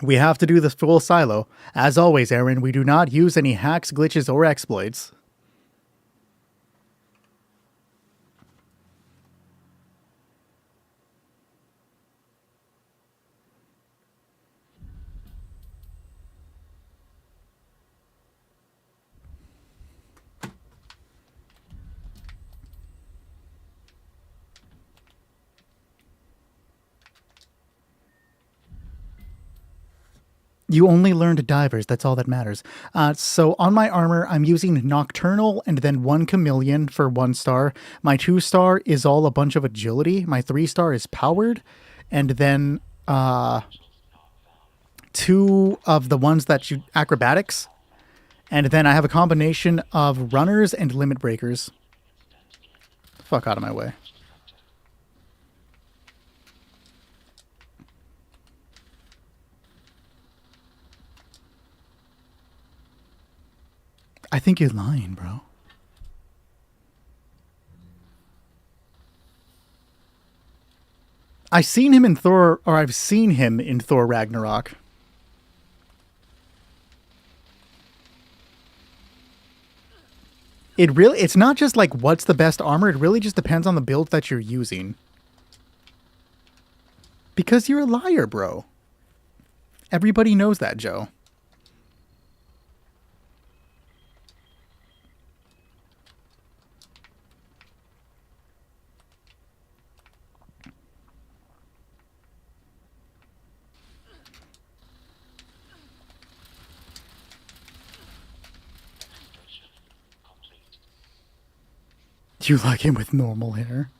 We have to do the full silo. As always, Aaron, we do not use any hacks, glitches, or exploits. You only learned divers, that's all that matters. So on my armor, I'm using Nocturnal and then 1 Chameleon for 1 star. My 2 star is all a bunch of agility. My 3 star is powered. And then 2 of the ones that shoot acrobatics, and then I have a combination of runners and limit breakers. Fuck out of my way. I think you're lying, bro. I've seen him in Thor Ragnarok. It's not just like what's the best armor, it really just depends on the build that you're using. Because you're a liar, bro. Everybody knows that, Joe. You like him with normal hair?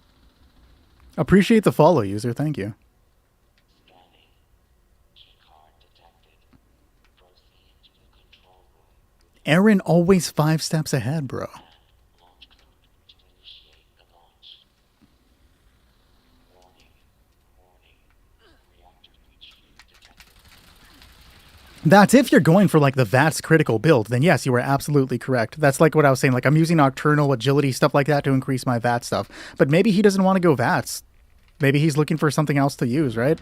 Appreciate the follow, user. Thank you. Aaron always 5 steps ahead, bro. That's if you're going for like the VATS critical build, then yes, you are absolutely correct. That's like what I was saying. Like I'm using Nocturnal, Agility, stuff like that to increase my VAT stuff. But maybe he doesn't want to go VATS. Maybe he's looking for something else to use, right?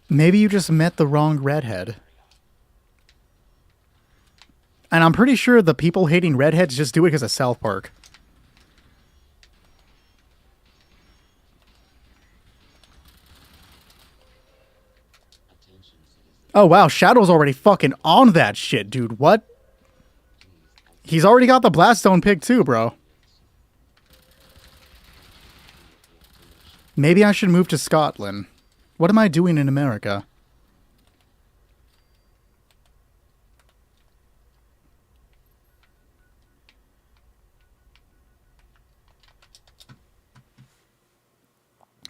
Maybe you just met the wrong redhead. And I'm pretty sure the people hating redheads just do it because of South Park. Oh, wow. Shadow's already fucking on that shit, dude. What? He's already got the Blaststone pick too, bro. Maybe I should move to Scotland. What am I doing in America?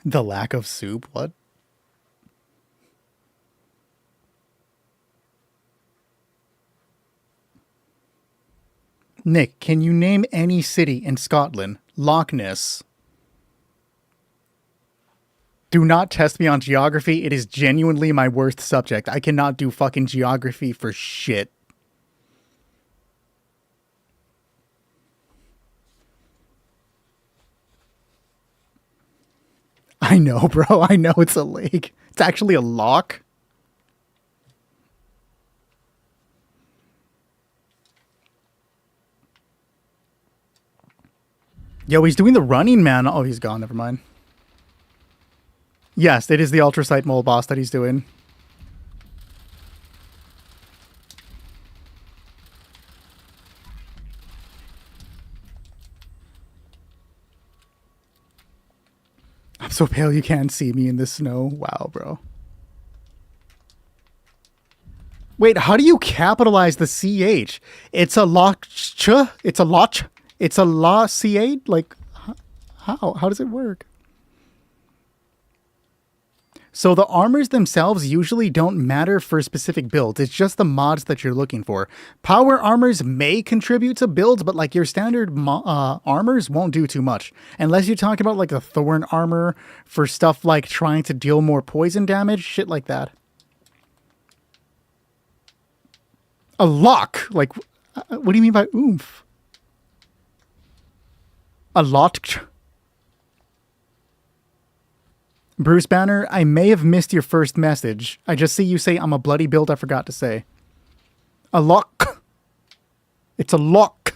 The lack of soup? What? Nick, can you name any city in Scotland? Loch Ness. Do not test me on geography. It is genuinely my worst subject. I cannot do fucking geography for shit. I know, bro. I know it's a lake. It's actually a loch. Yo, he's doing the Running Man. Oh, he's gone. Never mind. Yes, it is the Ultrasight Mole boss that he's doing. I'm so pale you can't see me in the snow. Wow, bro. Wait, how do you capitalize the CH? It's a loch. It's a loch. It's a la CH? Like, how? How does it work? So the armors themselves usually don't matter for specific builds. It's just the mods that you're looking for. Power armors may contribute to builds, but like your standard armors won't do too much. Unless you're talking about like the Thorn armor for stuff like trying to deal more poison damage, shit like that. A lock? Like, what do you mean by oomph? A lot. Bruce Banner, I may have missed your first message. I just see you say I'm a bloody build I forgot to say. A lock. It's a lock.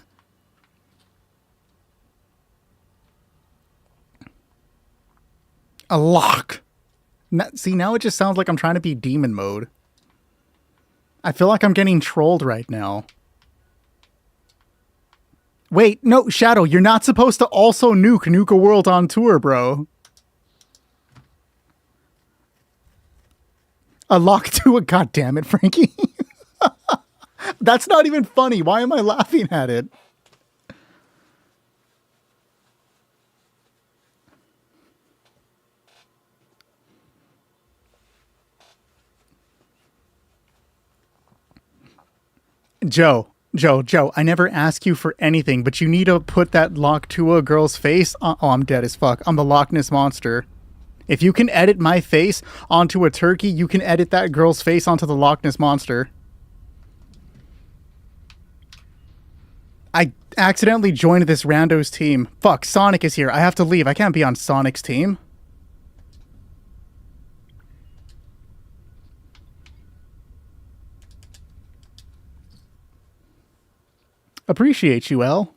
A lock. See, now it just sounds like I'm trying to be demon mode. I feel like I'm getting trolled right now. Wait, no, Shadow, you're not supposed to also nuke a World on Tour, bro. A lock to a goddamn it, Frankie. That's not even funny. Why am I laughing at it? Joe, I never ask you for anything, but you need to put that lock to a girl's face. Oh, I'm dead as fuck. I'm the Loch Ness Monster. If you can edit my face onto a turkey, you can edit that girl's face onto the Loch Ness Monster. I accidentally joined this rando's team. Fuck, Sonic is here. I have to leave. I can't be on Sonic's team. Appreciate you, El.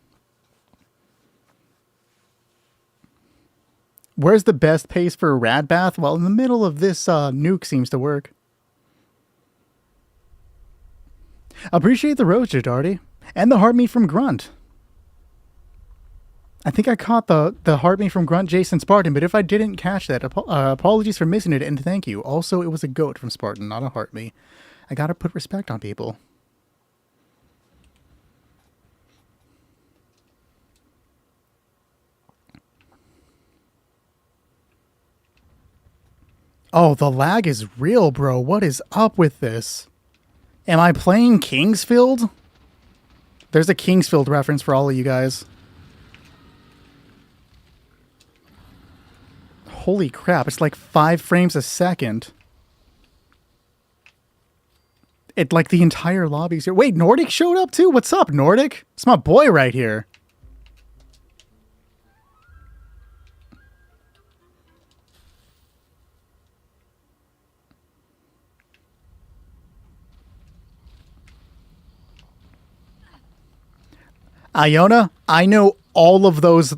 Where's the best pace for a rad bath? Well, in the middle of this nuke seems to work. Appreciate the rose, Jadardi. And the heart meat from Grunt. I think I caught the heart meat from Grunt Jason Spartan, but if I didn't catch that, apologies for missing it, and thank you. Also, it was a goat from Spartan, not a heart meat. I gotta put respect on people. Oh, the lag is real, bro. What is up with this? Am I playing Kingsfield? There's a Kingsfield reference for all of you guys. Holy crap, it's like 5 frames a second. It like the entire lobby's here. Wait, Nordic showed up too? What's up, Nordic? It's my boy right here. Iona, I know all of those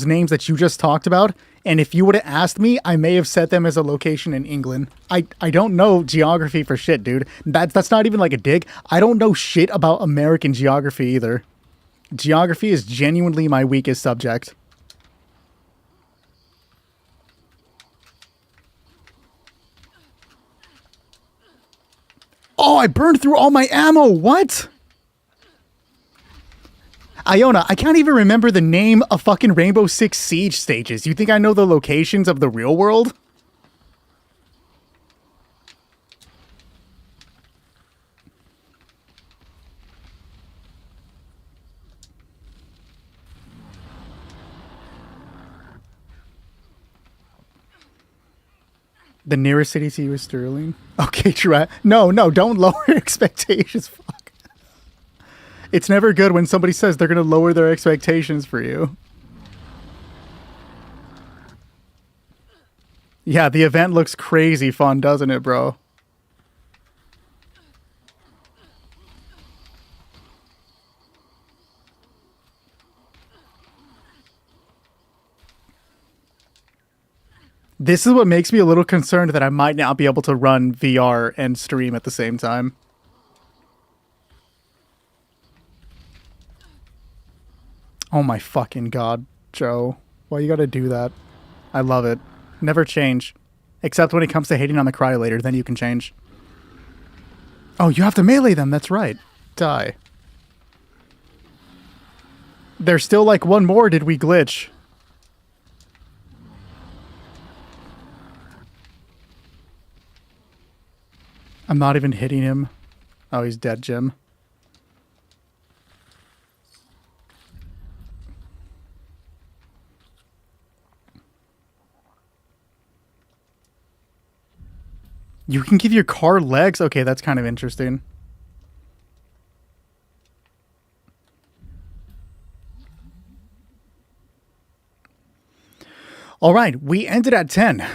names that you just talked about, and if you would have asked me, I may have set them as a location in England. I don't know geography for shit, dude. That's not even like a dig. I don't know shit about American geography either. Geography is genuinely my weakest subject. Oh, I burned through all my ammo. What? Iona, I can't even remember the name of fucking Rainbow Six Siege stages. You think I know the locations of the real world? The nearest city to you is Sterling. Okay, true. No, don't lower expectations. Fuck. It's never good when somebody says they're going to lower their expectations for you. Yeah, the event looks crazy fun, doesn't it, bro? This is what makes me a little concerned that I might not be able to run VR and stream at the same time. Oh my fucking god, Joe. Why you gotta do that? I love it. Never change. Except when it comes to hating on the Cryolator, then you can change. Oh, you have to melee them, that's right. Die. There's still like one more, did we glitch? I'm not even hitting him. Oh, he's dead, Jim. You can give your car legs? Okay, that's kind of interesting. All right, we ended at 10.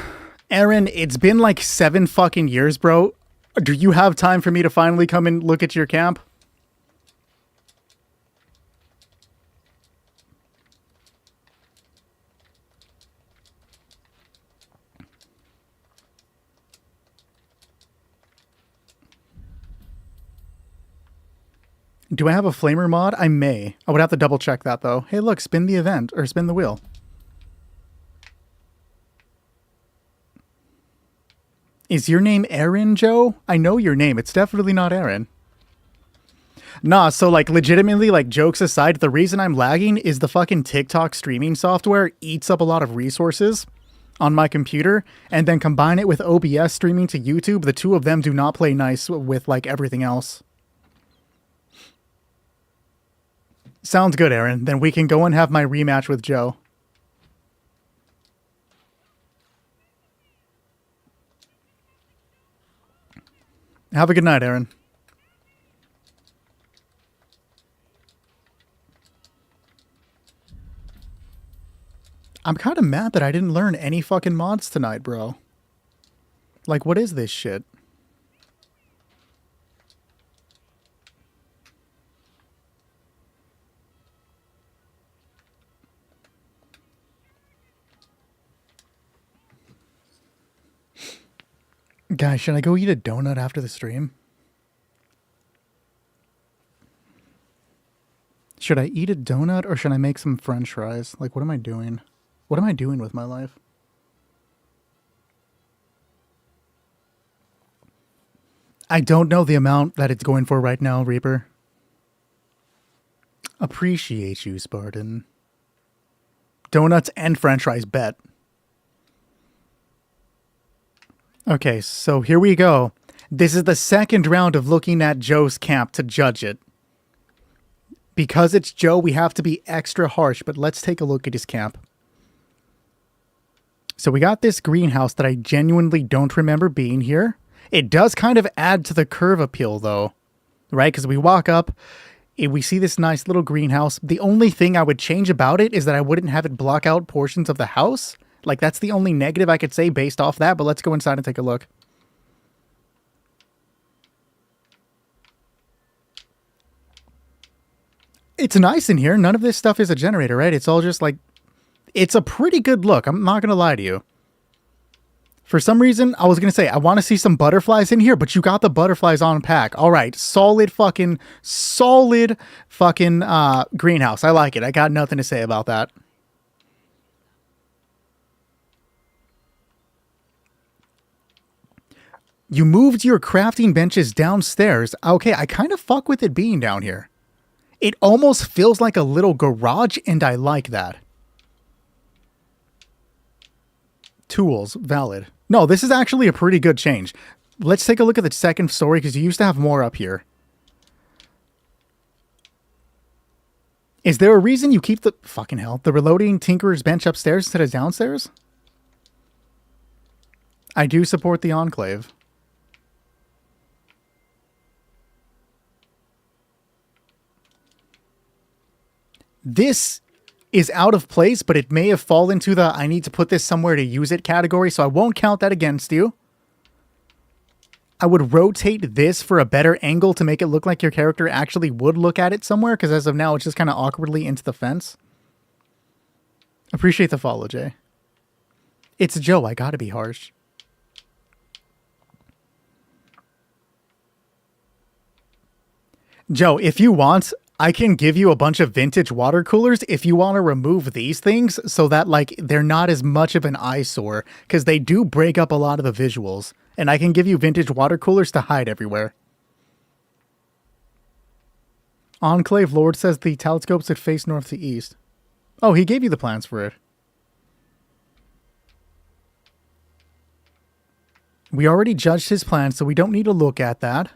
Aaron, it's been like 7 fucking years, bro. Do you have time for me to finally come and look at your camp? Do I have a flamer mod? I may. I would have to double check that though. Hey, look, spin the event or spin the wheel. Is your name Aaron, Joe? I know your name. It's definitely not Aaron. Nah, so like legitimately, like jokes aside, the reason I'm lagging is the fucking TikTok streaming software eats up a lot of resources on my computer, and then combine it with OBS streaming to YouTube. The two of them do not play nice with like everything else. Sounds good, Aaron. Then we can go and have my rematch with Joe. Have a good night, Aaron. I'm kind of mad that I didn't learn any fucking mods tonight, bro. Like, what is this shit? Guys, should I go eat a donut after the stream? Should I eat a donut or should I make some french fries? Like, what am I doing? What am I doing with my life? I don't know the amount that it's going for right now, Reaper. Appreciate you, Spartan. Donuts and french fries, bet. Okay, so here we go. This is the second round of looking at Joe's camp to judge it. Because it's Joe, we have to be extra harsh, but let's take a look at his camp. So we got this greenhouse that I genuinely don't remember being here. It does kind of add to the curve appeal, though, right? Because we walk up, we see this nice little greenhouse. The only thing I would change about it is that I wouldn't have it block out portions of the house. Like, that's the only negative I could say based off that, but let's go inside and take a look. It's nice in here. None of this stuff is a generator, right? It's all just like... It's a pretty good look. I'm not going to lie to you. For some reason, I was going to say, I want to see some butterflies in here, but you got the butterflies on pack. All right. Solid fucking greenhouse. I like it. I got nothing to say about that. You moved your crafting benches downstairs. Okay, I kind of fuck with it being down here. It almost feels like a little garage, and I like that. Tools, valid. No, this is actually a pretty good change. Let's take a look at the second story, because you used to have more up here. Is there a reason you keep the... Fucking hell. The reloading Tinkerer's bench upstairs instead of downstairs? I do support the Enclave. This is out of place, but it may have fallen into the I need to put this somewhere to use it category, so I won't count that against you. I would rotate this for a better angle to make it look like your character actually would look at it somewhere, because as of now, it's just kind of awkwardly into the fence. Appreciate the follow, Jay. It's Joe. I gotta be harsh. Joe, if you want... I can give you a bunch of vintage water coolers if you want to remove these things so that, like, they're not as much of an eyesore, because they do break up a lot of the visuals. And I can give you vintage water coolers to hide everywhere. Enclave Lord says the telescopes should face north to east. Oh, he gave you the plans for it. We already judged his plan, so we don't need to look at that.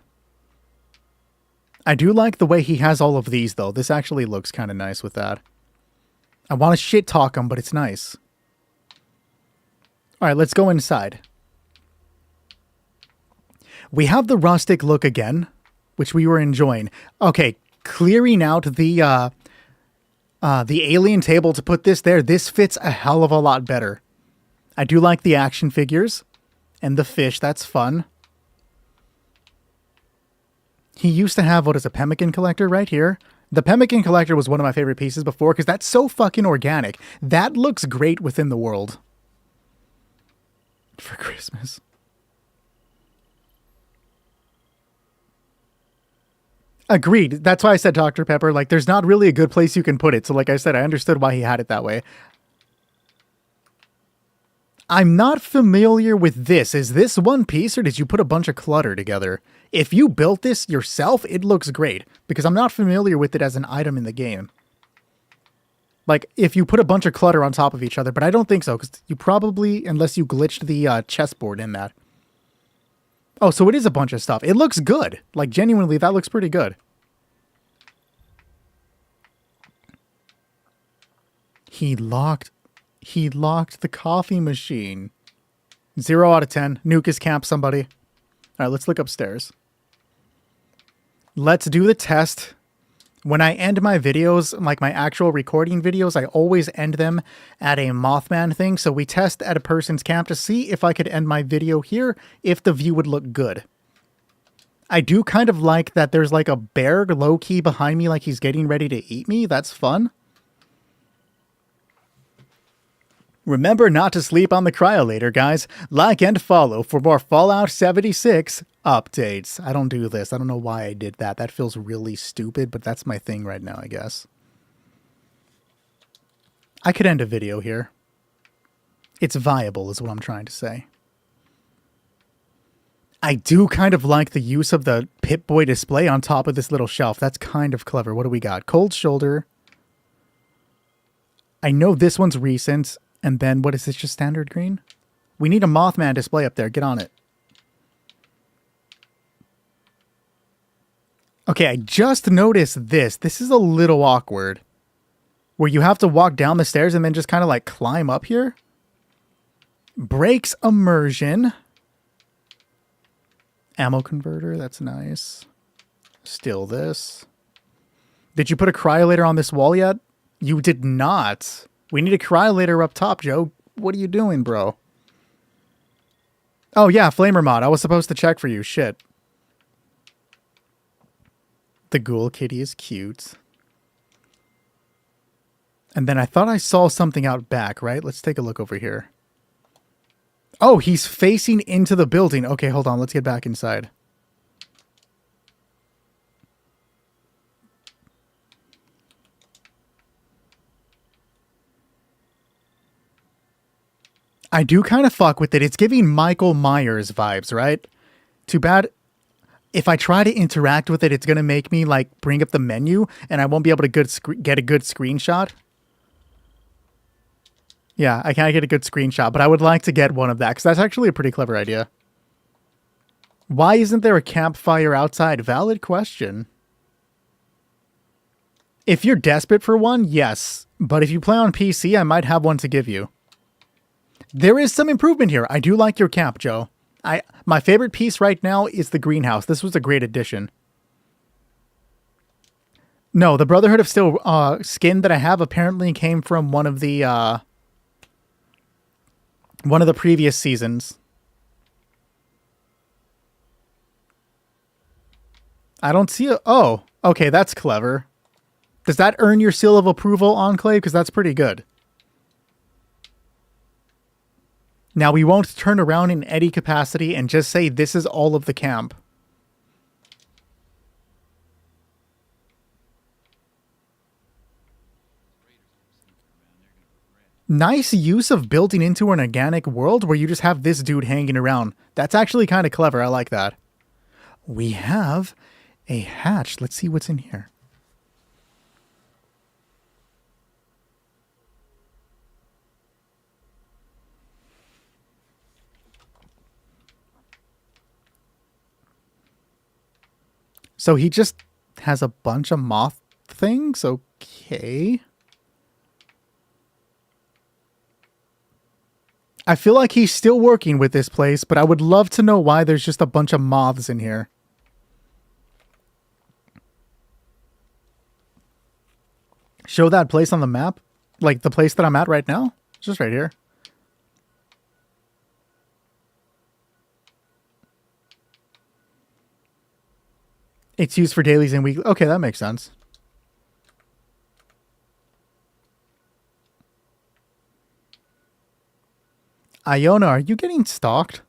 I do like the way he has all of these, though. This actually looks kind of nice with that. I want to shit talk him, but it's nice. All right, let's go inside. We have the rustic look again, which we were enjoying. Okay, clearing out the alien table to put this there. This fits a hell of a lot better. I do like the action figures and the fish. That's fun. He used to have, what is a pemmican collector right here? The pemmican collector was one of my favorite pieces before because that's so fucking organic. That looks great within the world. For Christmas. Agreed. That's why I said Dr. Pepper. Like, there's not really a good place you can put it. So like I said, I understood why he had it that way. I'm not familiar with this. Is this one piece or did you put a bunch of clutter together? If you built this yourself, it looks great because I'm not familiar with it as an item in the game. Like, if you put a bunch of clutter on top of each other, but I don't think so because you probably, unless you glitched the chessboard in that. Oh, so it is a bunch of stuff. It looks good. Like, genuinely, that looks pretty good. He locked the coffee machine. 0 out of 10. Nuke his camp, somebody. All right, let's look upstairs. Let's do the test. When I end my videos, like my actual recording videos, I always end them at a Mothman thing. So we test at a person's camp to see if I could end my video here, if the view would look good. I do kind of like that there's like a bear low-key behind me like he's getting ready to eat me. That's fun. Remember not to sleep on the cryolator, guys. Like and follow for more Fallout 76 updates. I don't do this. I don't know why I did that. That feels really stupid, but that's my thing right now, I guess. I could end a video here. It's viable, is what I'm trying to say. I do kind of like the use of the Pip-Boy display on top of this little shelf. That's kind of clever. What do we got? Cold Shoulder. I know this one's recent. And then, what is this, just standard green? We need a Mothman display up there. Get on it. Okay, I just noticed this. This is a little awkward. Where you have to walk down the stairs and then just kind of like climb up here. Brakes immersion. Ammo converter, that's nice. Still this. Did you put a cryolator on this wall yet? You did not. We need a cryolator up top, Joe. What are you doing, bro? Oh, yeah, Flamer Mod. I was supposed to check for you. Shit. The Ghoul Kitty is cute. And then I thought I saw something out back, right? Let's take a look over here. Oh, he's facing into the building. Okay, hold on. Let's get back inside. I do kind of fuck with it. It's giving Michael Myers vibes, right? Too bad if I try to interact with it, it's going to make me like bring up the menu and I won't be able to get a good screenshot. Yeah, I can't get a good screenshot, but I would like to get one of that because that's actually a pretty clever idea. Why isn't there a campfire outside? Valid question. If you're desperate for one, yes. But if you play on PC, I might have one to give you. There is some improvement here. I do like your camp, Joe. My favorite piece right now is the greenhouse. This was a great addition. No, the Brotherhood of Steel skin that I have apparently came from one of the previous seasons. I don't see a... Oh, okay, that's clever. Does that earn your seal of approval, Enclave? Because that's pretty good. Now, we won't turn around in any capacity and just say this is all of the camp. Nice use of building into an organic world where you just have this dude hanging around. That's actually kind of clever. I like that. We have a hatch. Let's see what's in here. So he just has a bunch of moth things? Okay. I feel like he's still working with this place, but I would love to know why there's just a bunch of moths in here. Show that place on the map? Like the place that I'm at right now? It's just right here. It's used for dailies and weekly. Okay, that makes sense. Iona, are you getting stalked?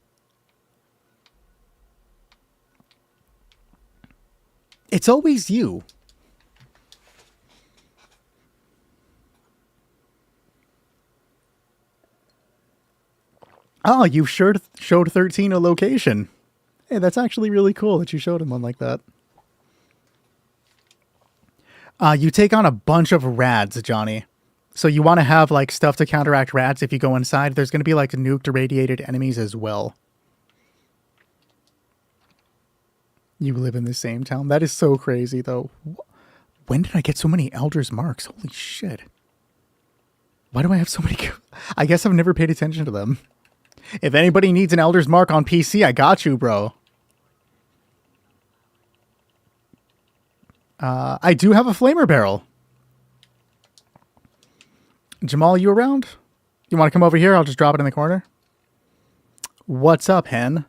It's always you. Oh, you showed 13 a location. Hey, that's actually really cool that you showed him one like that. You take on a bunch of rads, Johnny. So you want to have like stuff to counteract rads if you go inside. There's going to be like nuked irradiated enemies as well. You live in the same town. That is so crazy, though. When did I get so many Elder's Marks? Holy shit. Why do I have so many? I guess I've never paid attention to them. If anybody needs an Elder's Mark on PC, I got you, bro. I do have a Flamer Barrel. Jamal, you around? You want to come over here? I'll just drop it in the corner. What's up, hen?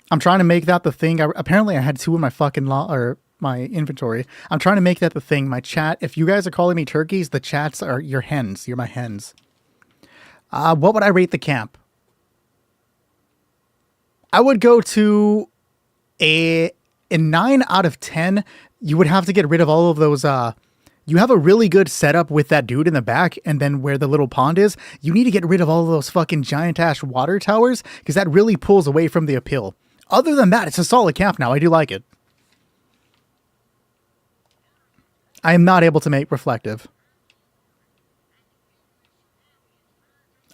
I'm trying to make that the thing. Apparently, I had two in my fucking my inventory. I'm trying to make that the thing. My chat. If you guys are calling me turkeys, the chats are your hens. You're my hens. What would I rate the camp? I would go to a 9 out of 10. You would have to get rid of all of those. You have a really good setup with that dude in the back, and then where the little pond is, you need to get rid of all of those fucking giant ass water towers, because that really pulls away from the appeal. Other than that, it's a solid camp now. I do like it. I am not able to make reflective.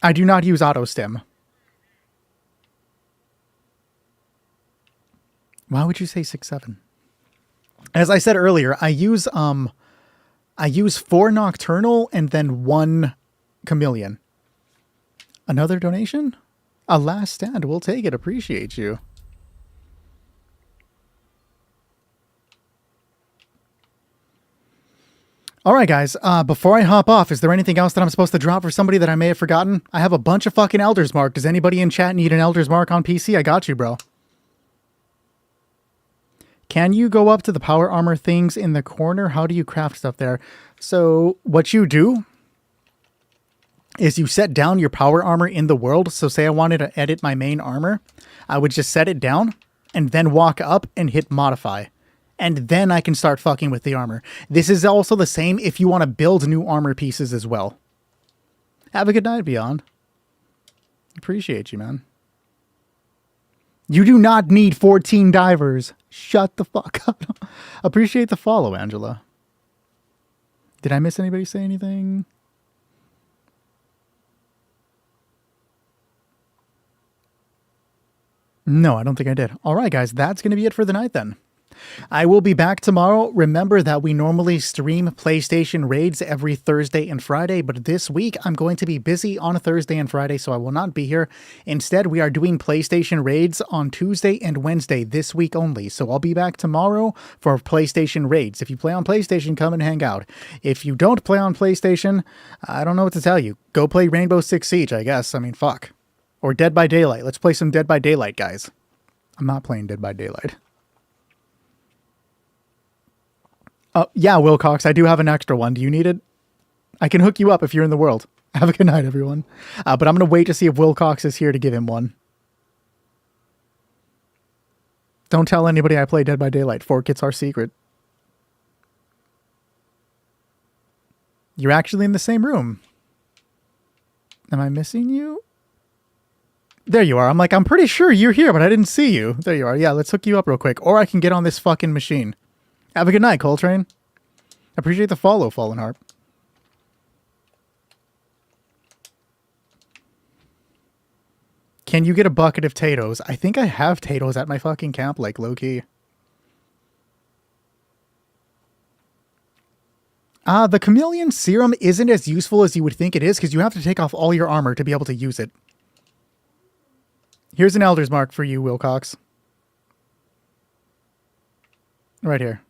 I do not use auto stim. Why would you say 6-7? As I said earlier, I use 4 Nocturnal and then 1 Chameleon. Another donation? A last stand. We'll take it. Appreciate you. All right, guys. Before I hop off, is there anything else that I'm supposed to drop for somebody that I may have forgotten? I have a bunch of fucking Elder's Mark. Does anybody in chat need an Elder's Mark on PC? I got you, bro. Can you go up to the power armor things in the corner? How do you craft stuff there? So what you do is you set down your power armor in the world. So say I wanted to edit my main armor. I would just set it down and then walk up and hit modify. And then I can start fucking with the armor. This is also the same if you want to build new armor pieces as well. Have a good night, Beyond. Appreciate you, man. You do not need 14 divers. Shut the fuck up. Appreciate the follow, Angela. Did I miss anybody say anything? No, I don't think I did. All right, guys, that's going to be it for the night then. I will be back tomorrow. Remember that we normally stream PlayStation Raids every Thursday and Friday, but this week I'm going to be busy on a Thursday and Friday, so I will not be here. Instead, we are doing PlayStation Raids on Tuesday and Wednesday this week only, so I'll be back tomorrow for PlayStation Raids. If you play on PlayStation, come and hang out. If you don't play on PlayStation, I don't know what to tell you. Go play Rainbow Six Siege, I guess. I mean, fuck. Or Dead by Daylight. Let's play some Dead by Daylight, guys. I'm not playing Dead by Daylight. Yeah, Wilcox, I do have an extra one. Do you need it? I can hook you up if you're in the world. Have a good night, everyone. But I'm going to wait to see if Wilcox is here to give him one. Don't tell anybody I play Dead by Daylight. Fork, it's our secret. You're actually in the same room. Am I missing you? There you are. I'm like, I'm pretty sure you're here, but I didn't see you. There you are. Yeah, let's hook you up real quick. Or I can get on this fucking machine. Have a good night, Coltrane. Appreciate the follow, Fallen Harp. Can you get a bucket of Tatoes? I think I have Tatoes at my fucking camp, like low-key. The Chameleon Serum isn't as useful as you would think it is, because you have to take off all your armor to be able to use it. Here's an Elder's Mark for you, Wilcox. Right here.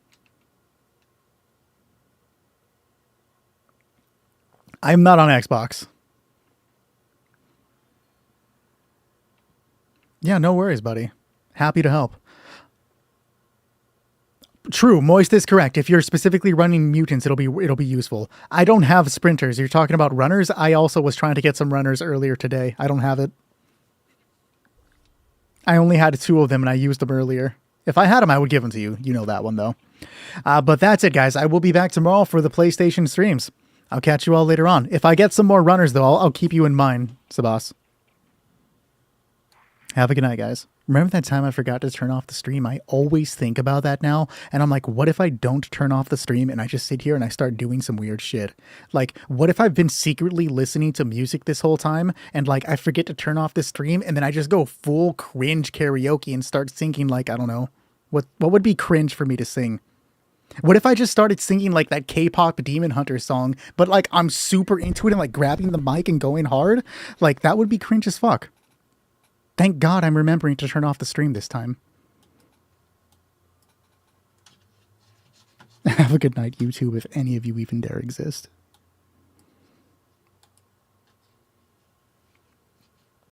I'm not on Xbox. Yeah, no worries, buddy. Happy to help. True, Moist is correct. If you're specifically running mutants, it'll be useful. I don't have sprinters. You're talking about runners. I also was trying to get some runners earlier today. I don't have it. I only had 2 of them and I used them earlier. If I had them, I would give them to you. You know that one though. But that's it, guys. I will be back tomorrow for the PlayStation streams. I'll catch you all later on. If I get some more runners, though, I'll keep you in mind, Sabas. Have a good night, guys. Remember that time I forgot to turn off the stream? I always think about that now. And I'm like, what if I don't turn off the stream and I just sit here and I start doing some weird shit? Like, what if I've been secretly listening to music this whole time and like I forget to turn off the stream and then I just go full cringe karaoke and start singing like, I don't know. What would be cringe for me to sing? What if I just started singing like that K-pop Demon Hunter song, but like I'm super into it and like grabbing the mic and going hard? Like that would be cringe as fuck. Thank God I'm remembering to turn off the stream this time. Have a good night, YouTube, if any of you even dare exist.